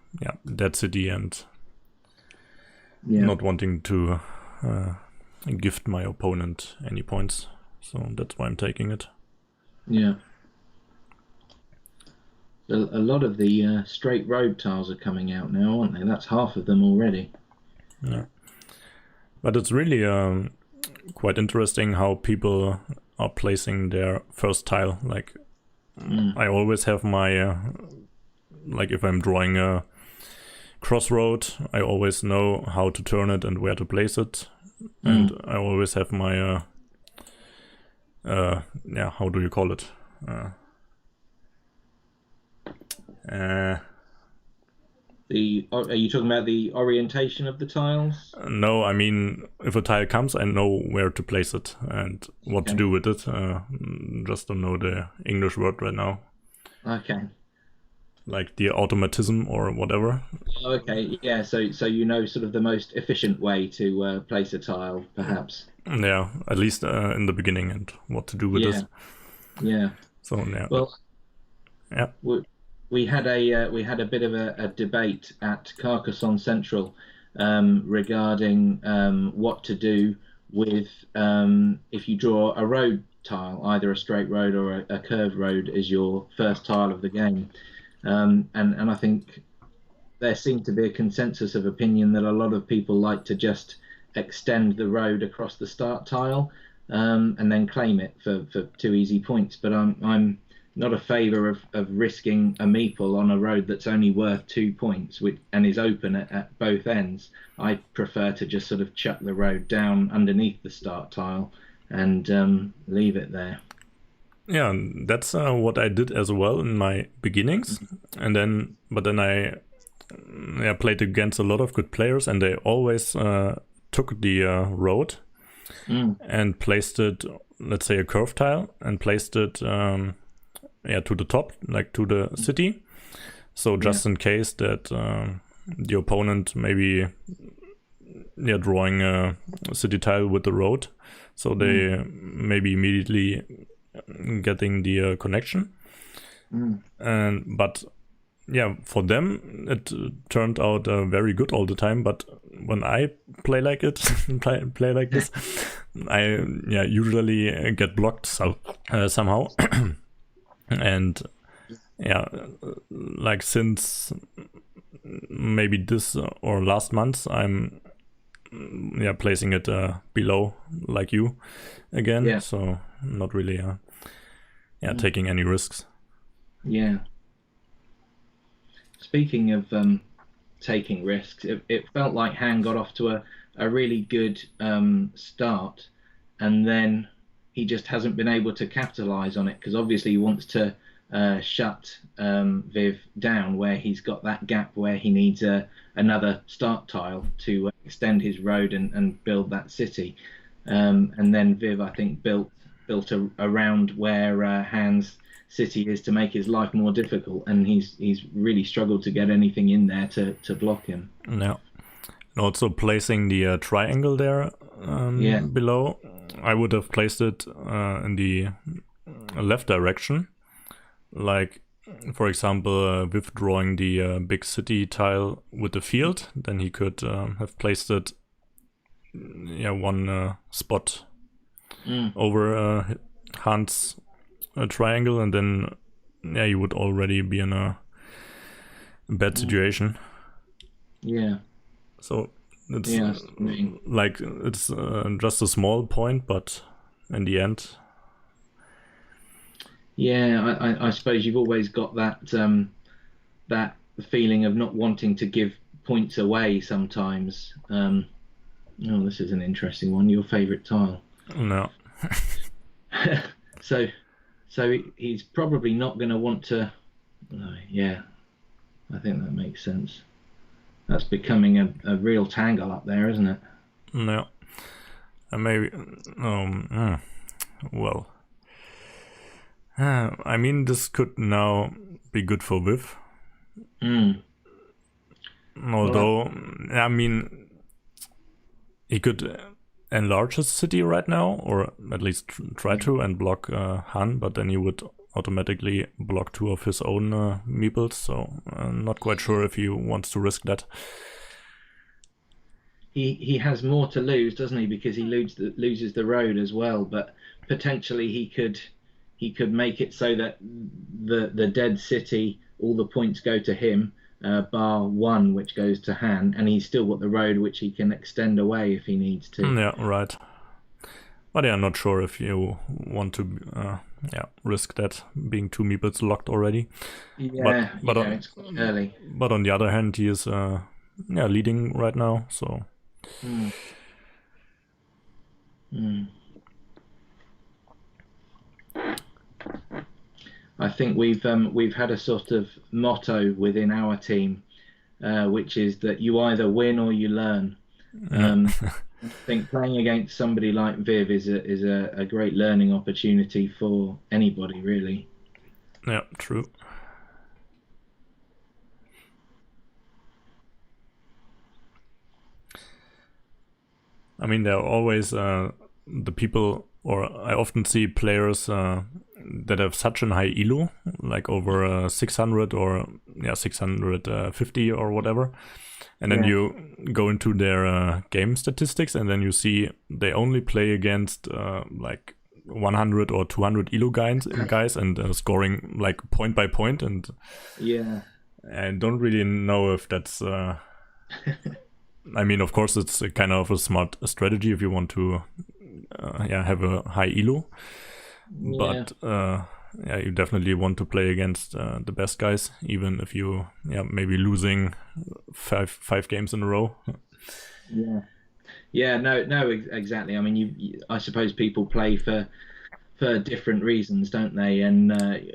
dead city, and not wanting to gift my opponent any points. So that's why I'm taking it. Yeah. A lot of the straight road tiles are coming out now, aren't they? That's half of them already. Yeah. But it's really quite interesting how people are placing their first tile. Like, I always have my like, if I'm drawing a crossroad, I always know how to turn it and where to place it, and I always have my how do you call it? Are you talking about the orientation of the tiles? No, I mean, if a tile comes, I know where to place it and what to do with it. Just don't know the English word right now. Okay. Like the automatism or whatever. Okay, yeah. So you know sort of the most efficient way to place a tile, perhaps. Yeah, at least in the beginning, and what to do with this. Yeah. So yeah. Well, yeah. We had a bit of a debate at Carcassonne Central regarding what to do with if you draw a road tile, either a straight road or a curved road, as your first tile of the game. And I think there seemed to be a consensus of opinion that a lot of people like to just extend the road across the start tile and then claim it for 2 easy points. But I'm not a favour of risking a meeple on a road that's only worth 2 points and is open at both ends. I prefer to just sort of chuck the road down underneath the start tile and leave it there. Yeah, that's what I did as well in my beginnings, but then I played against a lot of good players, and they always took the road and placed it, let's say a curve tile, and placed it to the top, like to the city. So just in case that the opponent maybe drawing a city tile with the road, so they maybe immediately getting the connection. But for them it turned out very good all the time. But when I play like it, play like this, I usually get blocked somehow. And like since maybe this or last month, I'm placing it below like you again. So not really taking any risks. Yeah. Speaking of taking risks, it felt like Han got off to a really good start, and then he just hasn't been able to capitalize on it, because obviously he wants to shut Viv down, where he's got that gap where he needs another start tile to extend his road and build that city. And then Viv, I think, built around where Han's city is to make his life more difficult, and he's really struggled to get anything in there to block him. Yeah. And also placing the triangle there below, I would have placed it in the left direction. Like, for example, withdrawing the big city tile with the field, then he could have placed it one spot over Hans triangle, and then you would already be in a bad situation. Yeah. So it's like it's just a small point, but in the end. Yeah, I suppose you've always got that that feeling of not wanting to give points away sometimes. This is an interesting one. Your favourite tile? No. So he's probably not going to want to. Yeah, I think that makes sense. That's becoming a real tangle up there, isn't it? No. Maybe. Well. I mean, this could now be good for Viv. Although, I mean, he could enlarge his city right now, or at least try to, and block Han, but then he would automatically block 2 of his own meeples, so I'm not quite sure if he wants to risk that. He has more to lose, doesn't he? Because he loses the road as well, but potentially he could make it so that the dead city, all the points go to him, bar 1 which goes to Han, and he's still got the road which he can extend away if he needs to. Yeah, right. But I'm not sure if you want to risk that, being 2 meeples locked already. Yeah, but it's quite early. But on the other hand, he is leading right now, so. I think we've had a sort of motto within our team, which is that you either win or you learn. I think playing against somebody like Viv is a great learning opportunity for anybody, really. Yeah, true. I mean, there are always the people, or I often see players that have such a high elo, like over 600 or 650 or whatever. And then you go into their game statistics, and then you see they only play against like 100 or 200 elo guys and scoring like point by point. And I don't really know if that's. I mean, of course, it's a kind of a smart strategy if you want to, have a high elo. But you definitely want to play against the best guys, even if you maybe losing five games in a row. No, exactly. I mean, I suppose people play for different reasons, don't they? And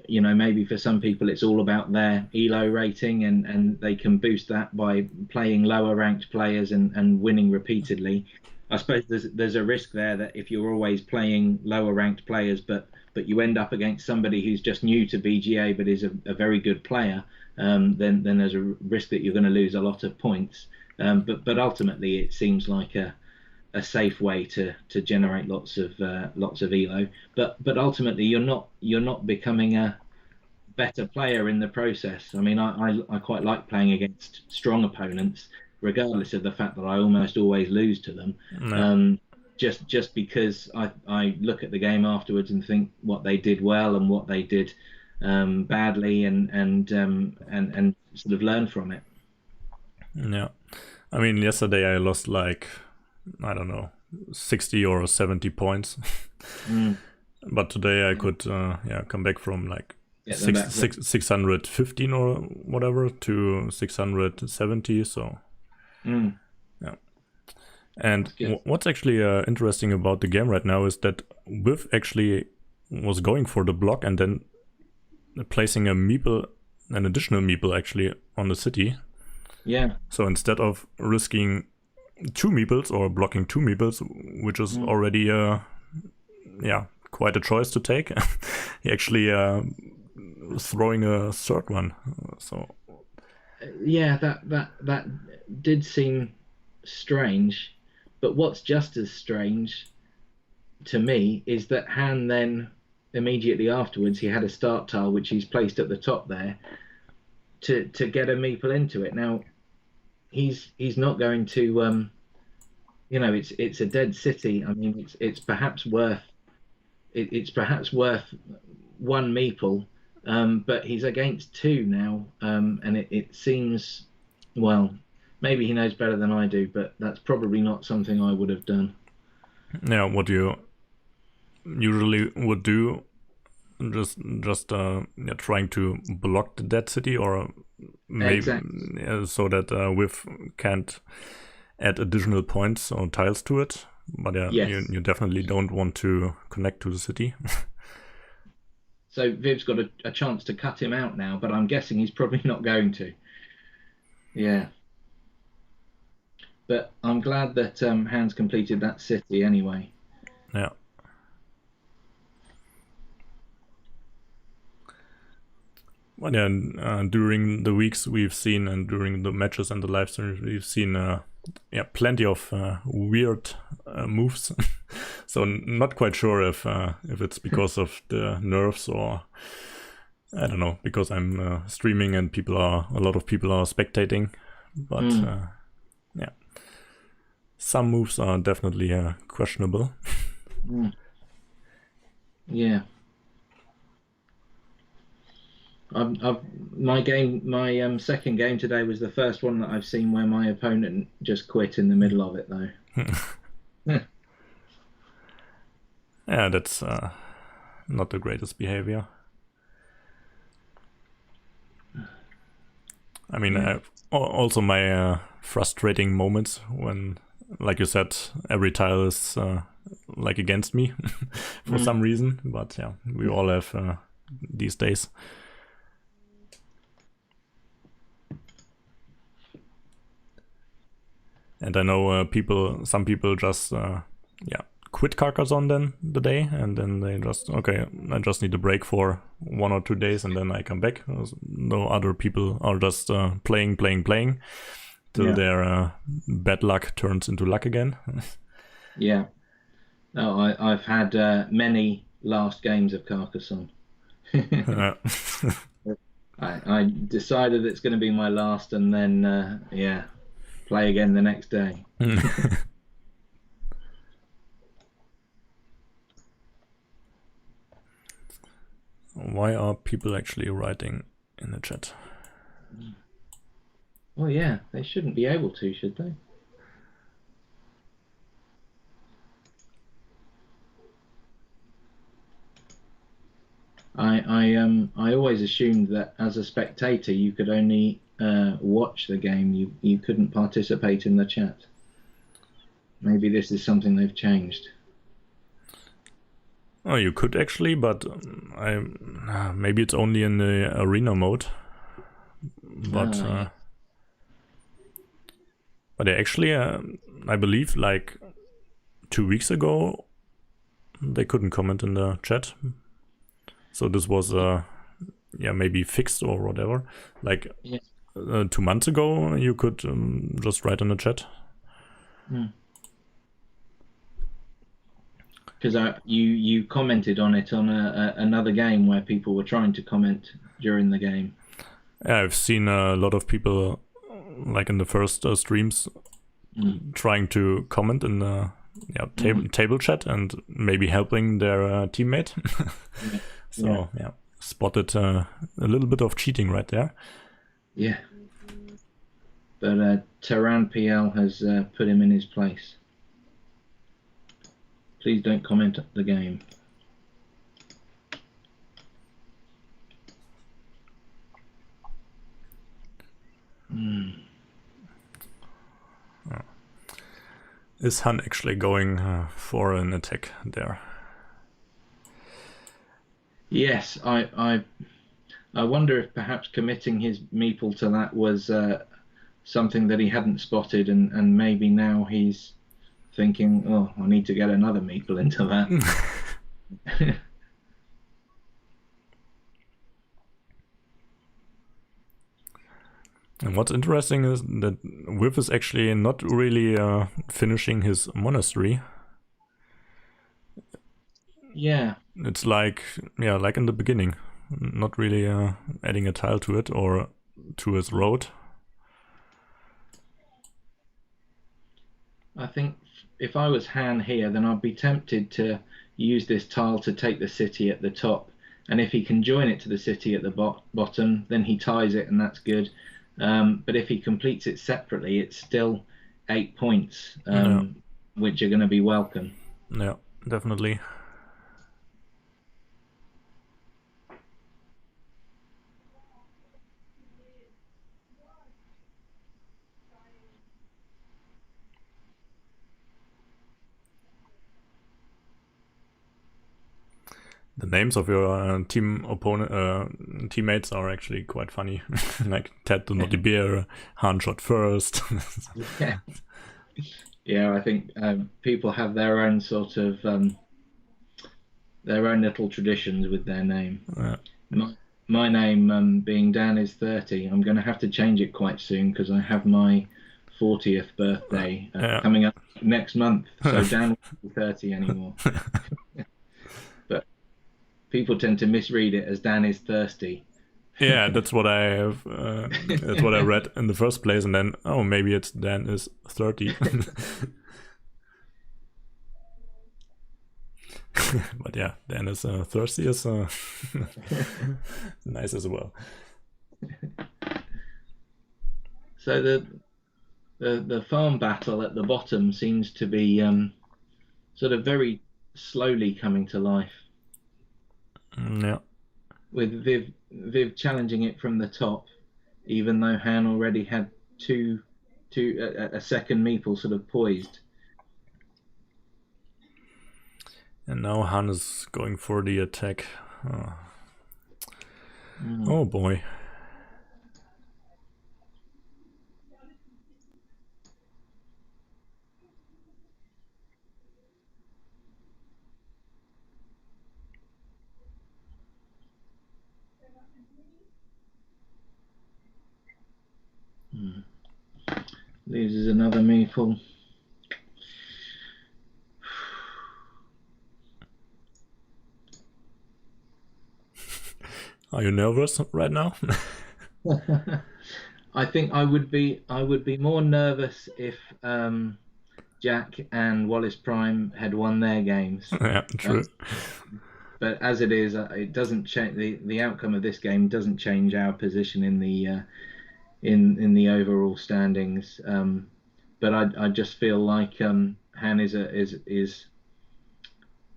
maybe for some people it's all about their elo rating, and they can boost that by playing lower ranked players and winning repeatedly. I suppose there's a risk there that if you're always playing lower ranked players, but you end up against somebody who's just new to BGA but is a very good player, then there's a risk that you're going to lose a lot of points. But ultimately, it seems like a safe way to generate lots of elo. But ultimately, you're not becoming a better player in the process. I mean, I quite like playing against strong opponents, regardless of the fact that I almost always lose to them. Just because I look at the game afterwards and think what they did well and what they did badly, and sort of learn from it. Yeah, I mean, yesterday I lost like, I don't know, 60 or 70 points. But today I could come back from like 615 or whatever to 670. So And what's actually interesting about the game right now is that Viv actually was going for the block and then placing a meeple, an additional meeple actually, on the city. Yeah. So instead of risking 2 meeples or blocking 2 meeples, which is already quite a choice to take, he actually throwing a third one. So yeah, that did seem strange, but what's just as strange to me is that Han then immediately afterwards he had a start tile which he's placed at the top there to get a meeple into it. Now he's not going to it's a dead city. I mean, it's perhaps worth one meeple, but he's against 2 now, and it seems, well, maybe he knows better than I do, but that's probably not something I would have done. yeah, what you usually would do, just trying to block the dead city, or maybe Exactly. so that Whiff can't add additional points or tiles to it. But yeah, Yes. you definitely don't want to connect to the city. So Viv's got a chance to cut him out now, but I'm guessing he's probably not going to. Yeah. But I'm glad that Hans completed that city anyway. Yeah. But yeah, during the weeks we've seen, and during the matches and the live streams, we've seen plenty of weird moves. So not quite sure if it's because of the nerfs, or I don't know, because I'm streaming and a lot of people are spectating. But yeah, some moves are definitely questionable. Yeah. My second game today was the first one that I've seen where my opponent just quit in the middle of it, though. Yeah, that's not the greatest behavior. I mean, also my frustrating moments when, like you said, every tile is like against me for some reason. But yeah, we all have these days. And I know some people just quit Carcassonne then the day, and then they just, okay, I just need a break for 1 or 2 days and then I come back. No, other people are just playing till their bad luck turns into luck again. Yeah. No, I've had many last games of Carcassonne. I decided it's going to be my last, and then play again the next day. Why are people actually writing in the chat? Well, yeah, they shouldn't be able to, should they? I always assumed that as a spectator you could only watch the game. You couldn't participate in the chat. Maybe this is something they've changed. Oh, you could actually, but maybe it's only in the arena mode. But but actually, I believe like 2 weeks ago they couldn't comment in the chat. So this was maybe fixed or whatever. Like 2 months ago, you could just write in the chat. Because you commented on it on another game where people were trying to comment during the game. Yeah, I've seen a lot of people, like in the first streams, trying to comment in the table chat and maybe helping their teammate. So spotted a little bit of cheating right there. Yeah. But Tehran PL has put him in his place. Please don't comment the game. Is Han actually going for an attack there? Yes, I wonder if perhaps committing his meeple to that was something that he hadn't spotted, and maybe now he's thinking, oh, I need to get another meeple into that. And what's interesting is that Viv is actually not really finishing his monastery. Yeah. It's like in the beginning, not really adding a tile to it or to his road. I think if I was Han here, then I'd be tempted to use this tile to take the city at the top. And if he can join it to the city at the bottom, then he ties it, and that's good. But if he completes it separately, it's still 8 points, which are going to be welcome. Yeah, definitely. The names of your teammates are actually quite funny. Like Ted do not beer, Han shot first. Yeah. Yeah, I think people have their own sort of their own little traditions with their name. My name being Dan is 30. I'm going to have to change it quite soon because I have my 40th birthday coming up next month. So Dan won't be 30 anymore. But people tend to misread it as Dan is thirsty. Yeah, that's what I have. That's what I read in the first place, and then maybe it's Dan is 30. But yeah, Dan is thirsty is nice as well. So the farm battle at the bottom seems to be sort of very slowly coming to life. Yeah. With Viv challenging it from the top, even though Han already had a second meeple sort of poised. And now Han is going for the attack. Oh boy. Loses another meeple. Are you nervous right now? I think I would be more nervous if Jack and Wallace Prime had won their games. Yeah, true. But as it is, it doesn't change the outcome of this game. Doesn't change our position in the overall standings. But I just feel like Han is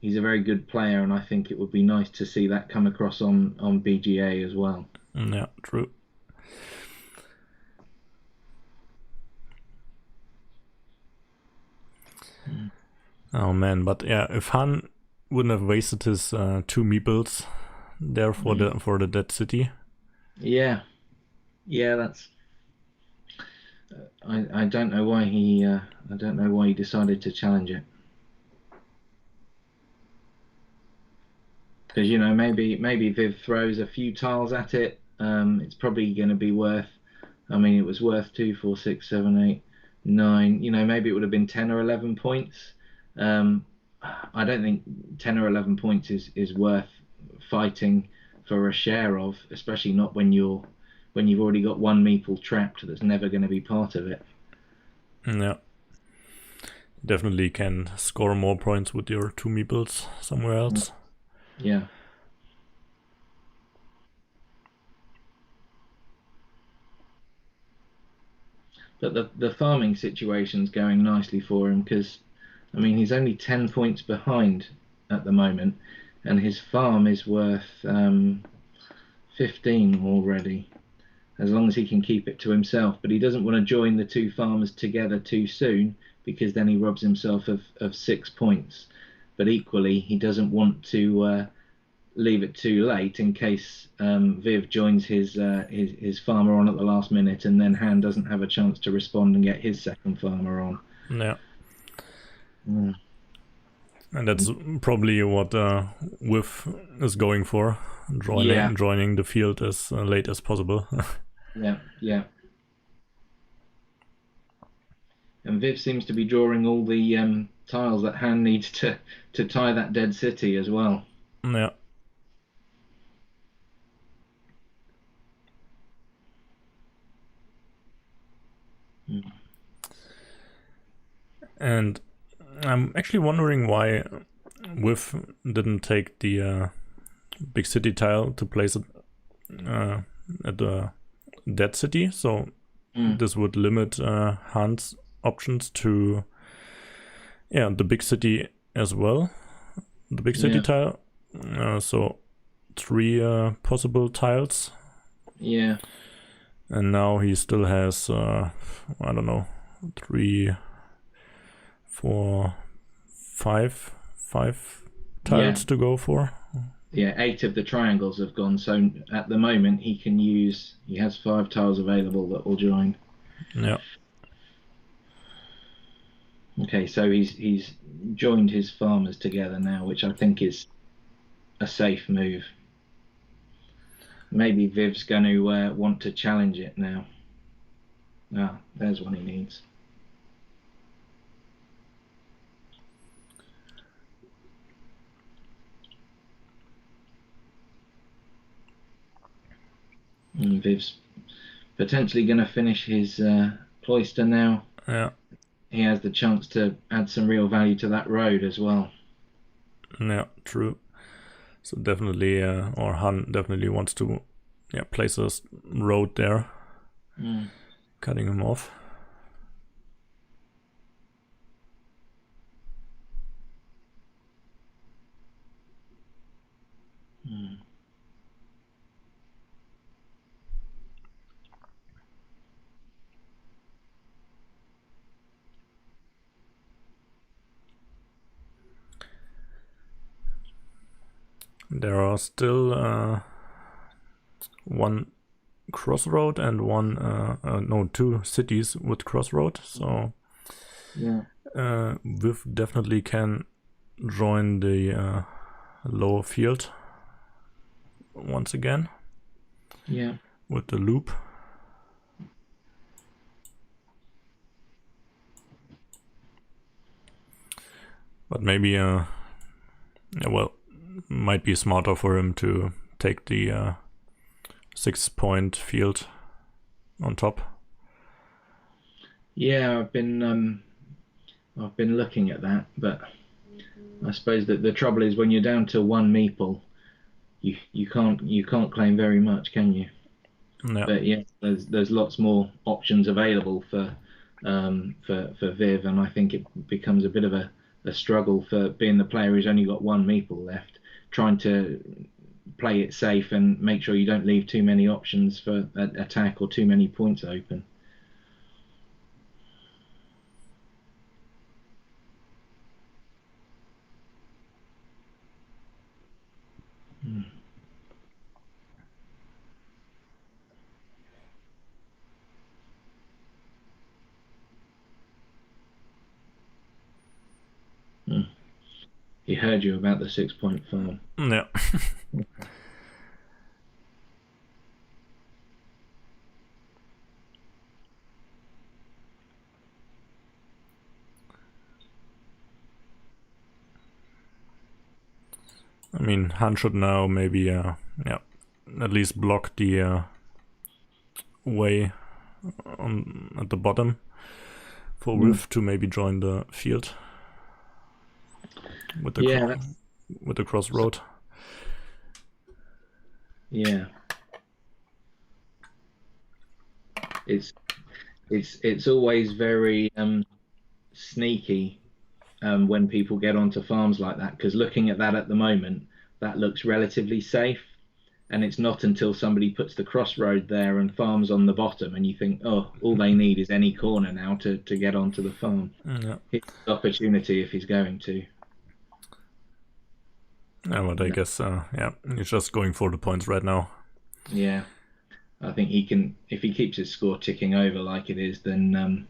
he's a very good player, and I think it would be nice to see that come across on BGA as well. Yeah, true. Oh man, but yeah, if Han wouldn't have wasted his 2 meeples there for the dead city. Yeah, that's. I don't know why he decided to challenge it. Because maybe Viv throws a few tiles at it. It's probably going to be worth. I mean, it was worth 2, 4, 6, 7, 8, 9. Maybe it would have been 10 or 11 points. I don't think 10 or 11 points is worth fighting for a share of, especially not when you've already got one meeple trapped that's never going to be part of it. Yeah. Definitely can score more points with your 2 meeples somewhere else. Yeah. But the farming situation's going nicely for him because, I mean, he's only 10 points behind at the moment, and his farm is worth 15 already, as long as he can keep it to himself. But he doesn't want to join the 2 farmers together too soon, because then he robs himself of 6 points. But equally, he doesn't want to leave it too late in case Viv joins his farmer on at the last minute, and then Han doesn't have a chance to respond and get his second farmer on. Yeah. Mm. And that's probably what Whiff is going for, joining the field as late as possible. Yeah. And Viv seems to be drawing all the tiles that Han needs to tie that dead city as well. Yeah. Mm. And I'm actually wondering why Whiff didn't take the big city tile to place it at the dead city. So this would limit Han's options to the big city as well. The big city tile. So 3 possible tiles. Yeah. And now he still has, I don't know, 3, 4, 5 tiles to go for. Yeah, 8 of the triangles have gone. So at the moment he has 5 tiles available that will join. Yeah. Okay, so he's joined his farmers together now, which I think is a safe move. Maybe Viv's going to want to challenge it now. Ah, there's one he needs. And Viv's potentially going to finish his cloister now. Yeah. He has the chance to add some real value to that road as well. Yeah, true. So definitely, or Han definitely wants to place a road there, cutting him off. There are still 1 crossroad and 2 cities with crossroad. So Viv definitely can join the lower field once again. Yeah. With the loop. But maybe, might be smarter for him to take the 6-point field on top. Yeah, I've been looking at that, but I suppose that the trouble is when you're down to 1 meeple, you can't claim very much, can you? Yeah. But yeah, there's lots more options available for Viv, and I think it becomes a bit of a struggle for being the player who's only got 1 meeple left, trying to play it safe and make sure you don't leave too many options for attack or too many points open. He heard you about the 6-point farm. Yeah. I mean, Han should now maybe, at least block the way at the bottom for Whiff to maybe join the field with the crossroad. Yeah. It's always very sneaky when people get onto farms like that, because looking at that at the moment, that looks relatively safe, and it's not until somebody puts the crossroad there and farms on the bottom and you think, oh, all they need is any corner now to get onto the farm. Yeah. It's an opportunity if he's going to. Yeah, but I guess, yeah, he's just going for the points right now. Yeah, I think he can. If he keeps his score ticking over like it is, then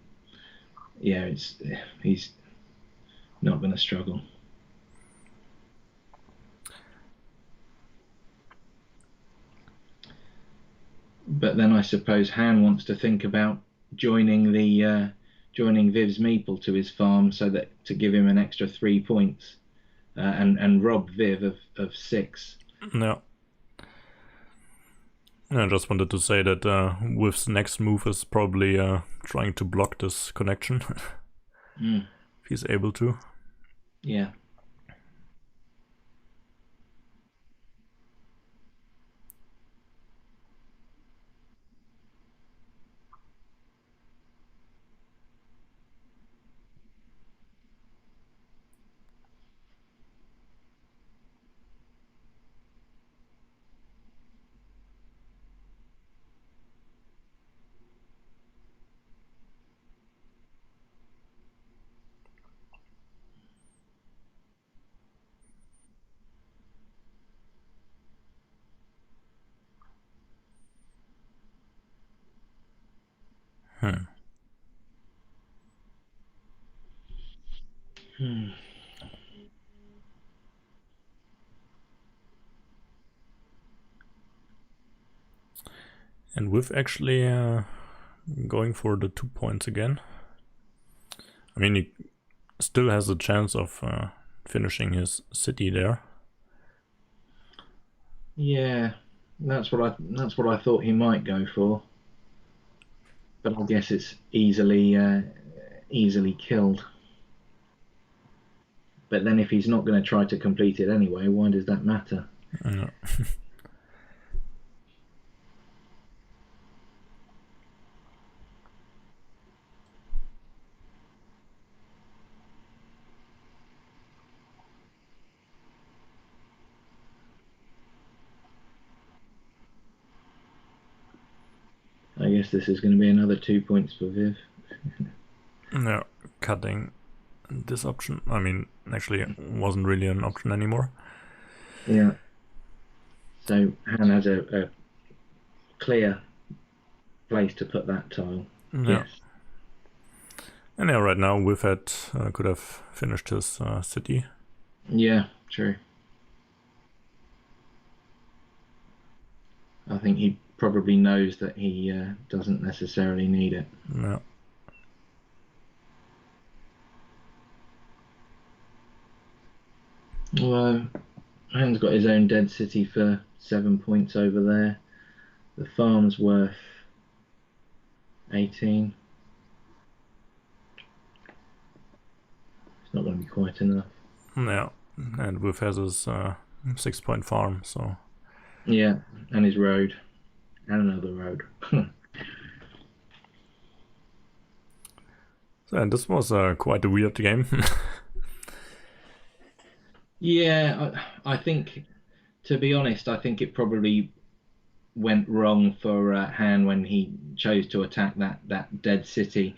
yeah, he's not going to struggle. But then I suppose Han wants to think about joining Viv's meeple to his farm, so that to give him an extra 3 points, and rob Viv of 6. Yeah. I just wanted to say that Wiv's next move is probably trying to block this connection. If he's able to. Yeah. And Wiv actually going for the 2 points again. I mean, he still has a chance of finishing his city there. Yeah, that's what I thought he might go for. But I guess it's easily killed. But then if he's not going to try to complete it anyway, why does that matter? Yeah. I guess this is going to be another 2 points for Viv. Yeah, cutting this option. I mean, actually, it wasn't really an option anymore. Yeah. So Han has a clear place to put that tile. Yeah. Yes. And yeah, right now Wiv could have finished his city. Yeah, true. I think he probably knows that he doesn't necessarily need it. Yeah. Well, Han's got his own dead city for 7 points over there. The farm's worth 18. It's not going to be quite enough. Yeah, and Wiv has his 6-point farm, so... Yeah, and his road. And another road. So, and this was quite a weird game. Yeah, I think, to be honest, I think it probably went wrong for Han when he chose to attack that dead city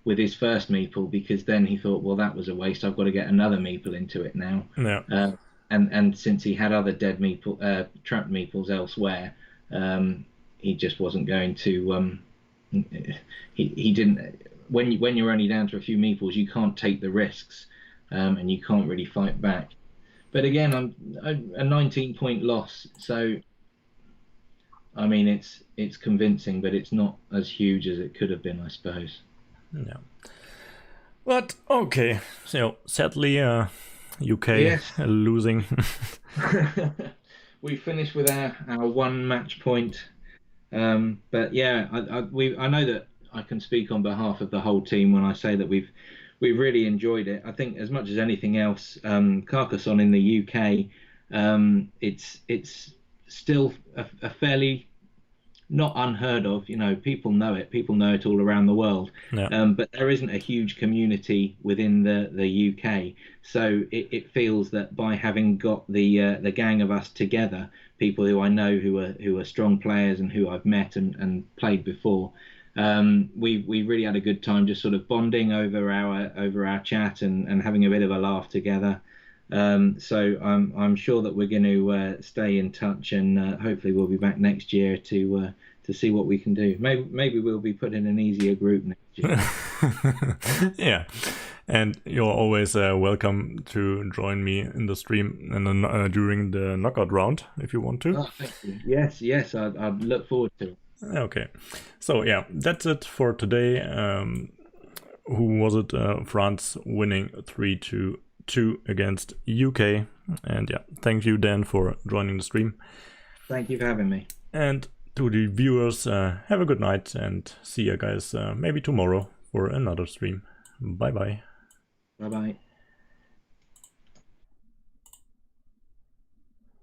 with his first meeple, because then he thought, well, that was a waste. I've got to get another meeple into it now. Yeah. And since he had other dead trapped meeples elsewhere, he just wasn't going to. He didn't. When you're only down to a few meeples, you can't take the risks, and you can't really fight back. But again, a 19-point loss, so I mean it's convincing, but it's not as huge as it could have been, I suppose. Yeah. But okay, so sadly, UK Yes. losing. We finished with our one match point, but yeah, I know that I can speak on behalf of the whole team when I say that we've really enjoyed it. I think as much as anything else, Carcassonne in the UK, it's still a fairly not unheard of. You know, people know it all around the world. Yeah. But there isn't a huge community within the UK, so it feels that by having got the gang of us together, people who I know who are strong players and who I've met and played before, we really had a good time just sort of bonding over our chat and having a bit of a laugh together. So I'm sure that we're going to stay in touch, and hopefully we'll be back next year to see what we can do. Maybe we'll be put in an easier group next year. Yeah, and you're always welcome to join me in the stream and then during the knockout round if you want to. Oh, thank you. Yes, I'd look forward to it. Okay, so yeah, that's it for today. Who was it? France winning 3-2 against UK. And yeah, thank you, Dan, for joining the stream. Thank you for having me. And to the viewers, have a good night and see you guys maybe tomorrow for another stream. Bye bye. Bye bye.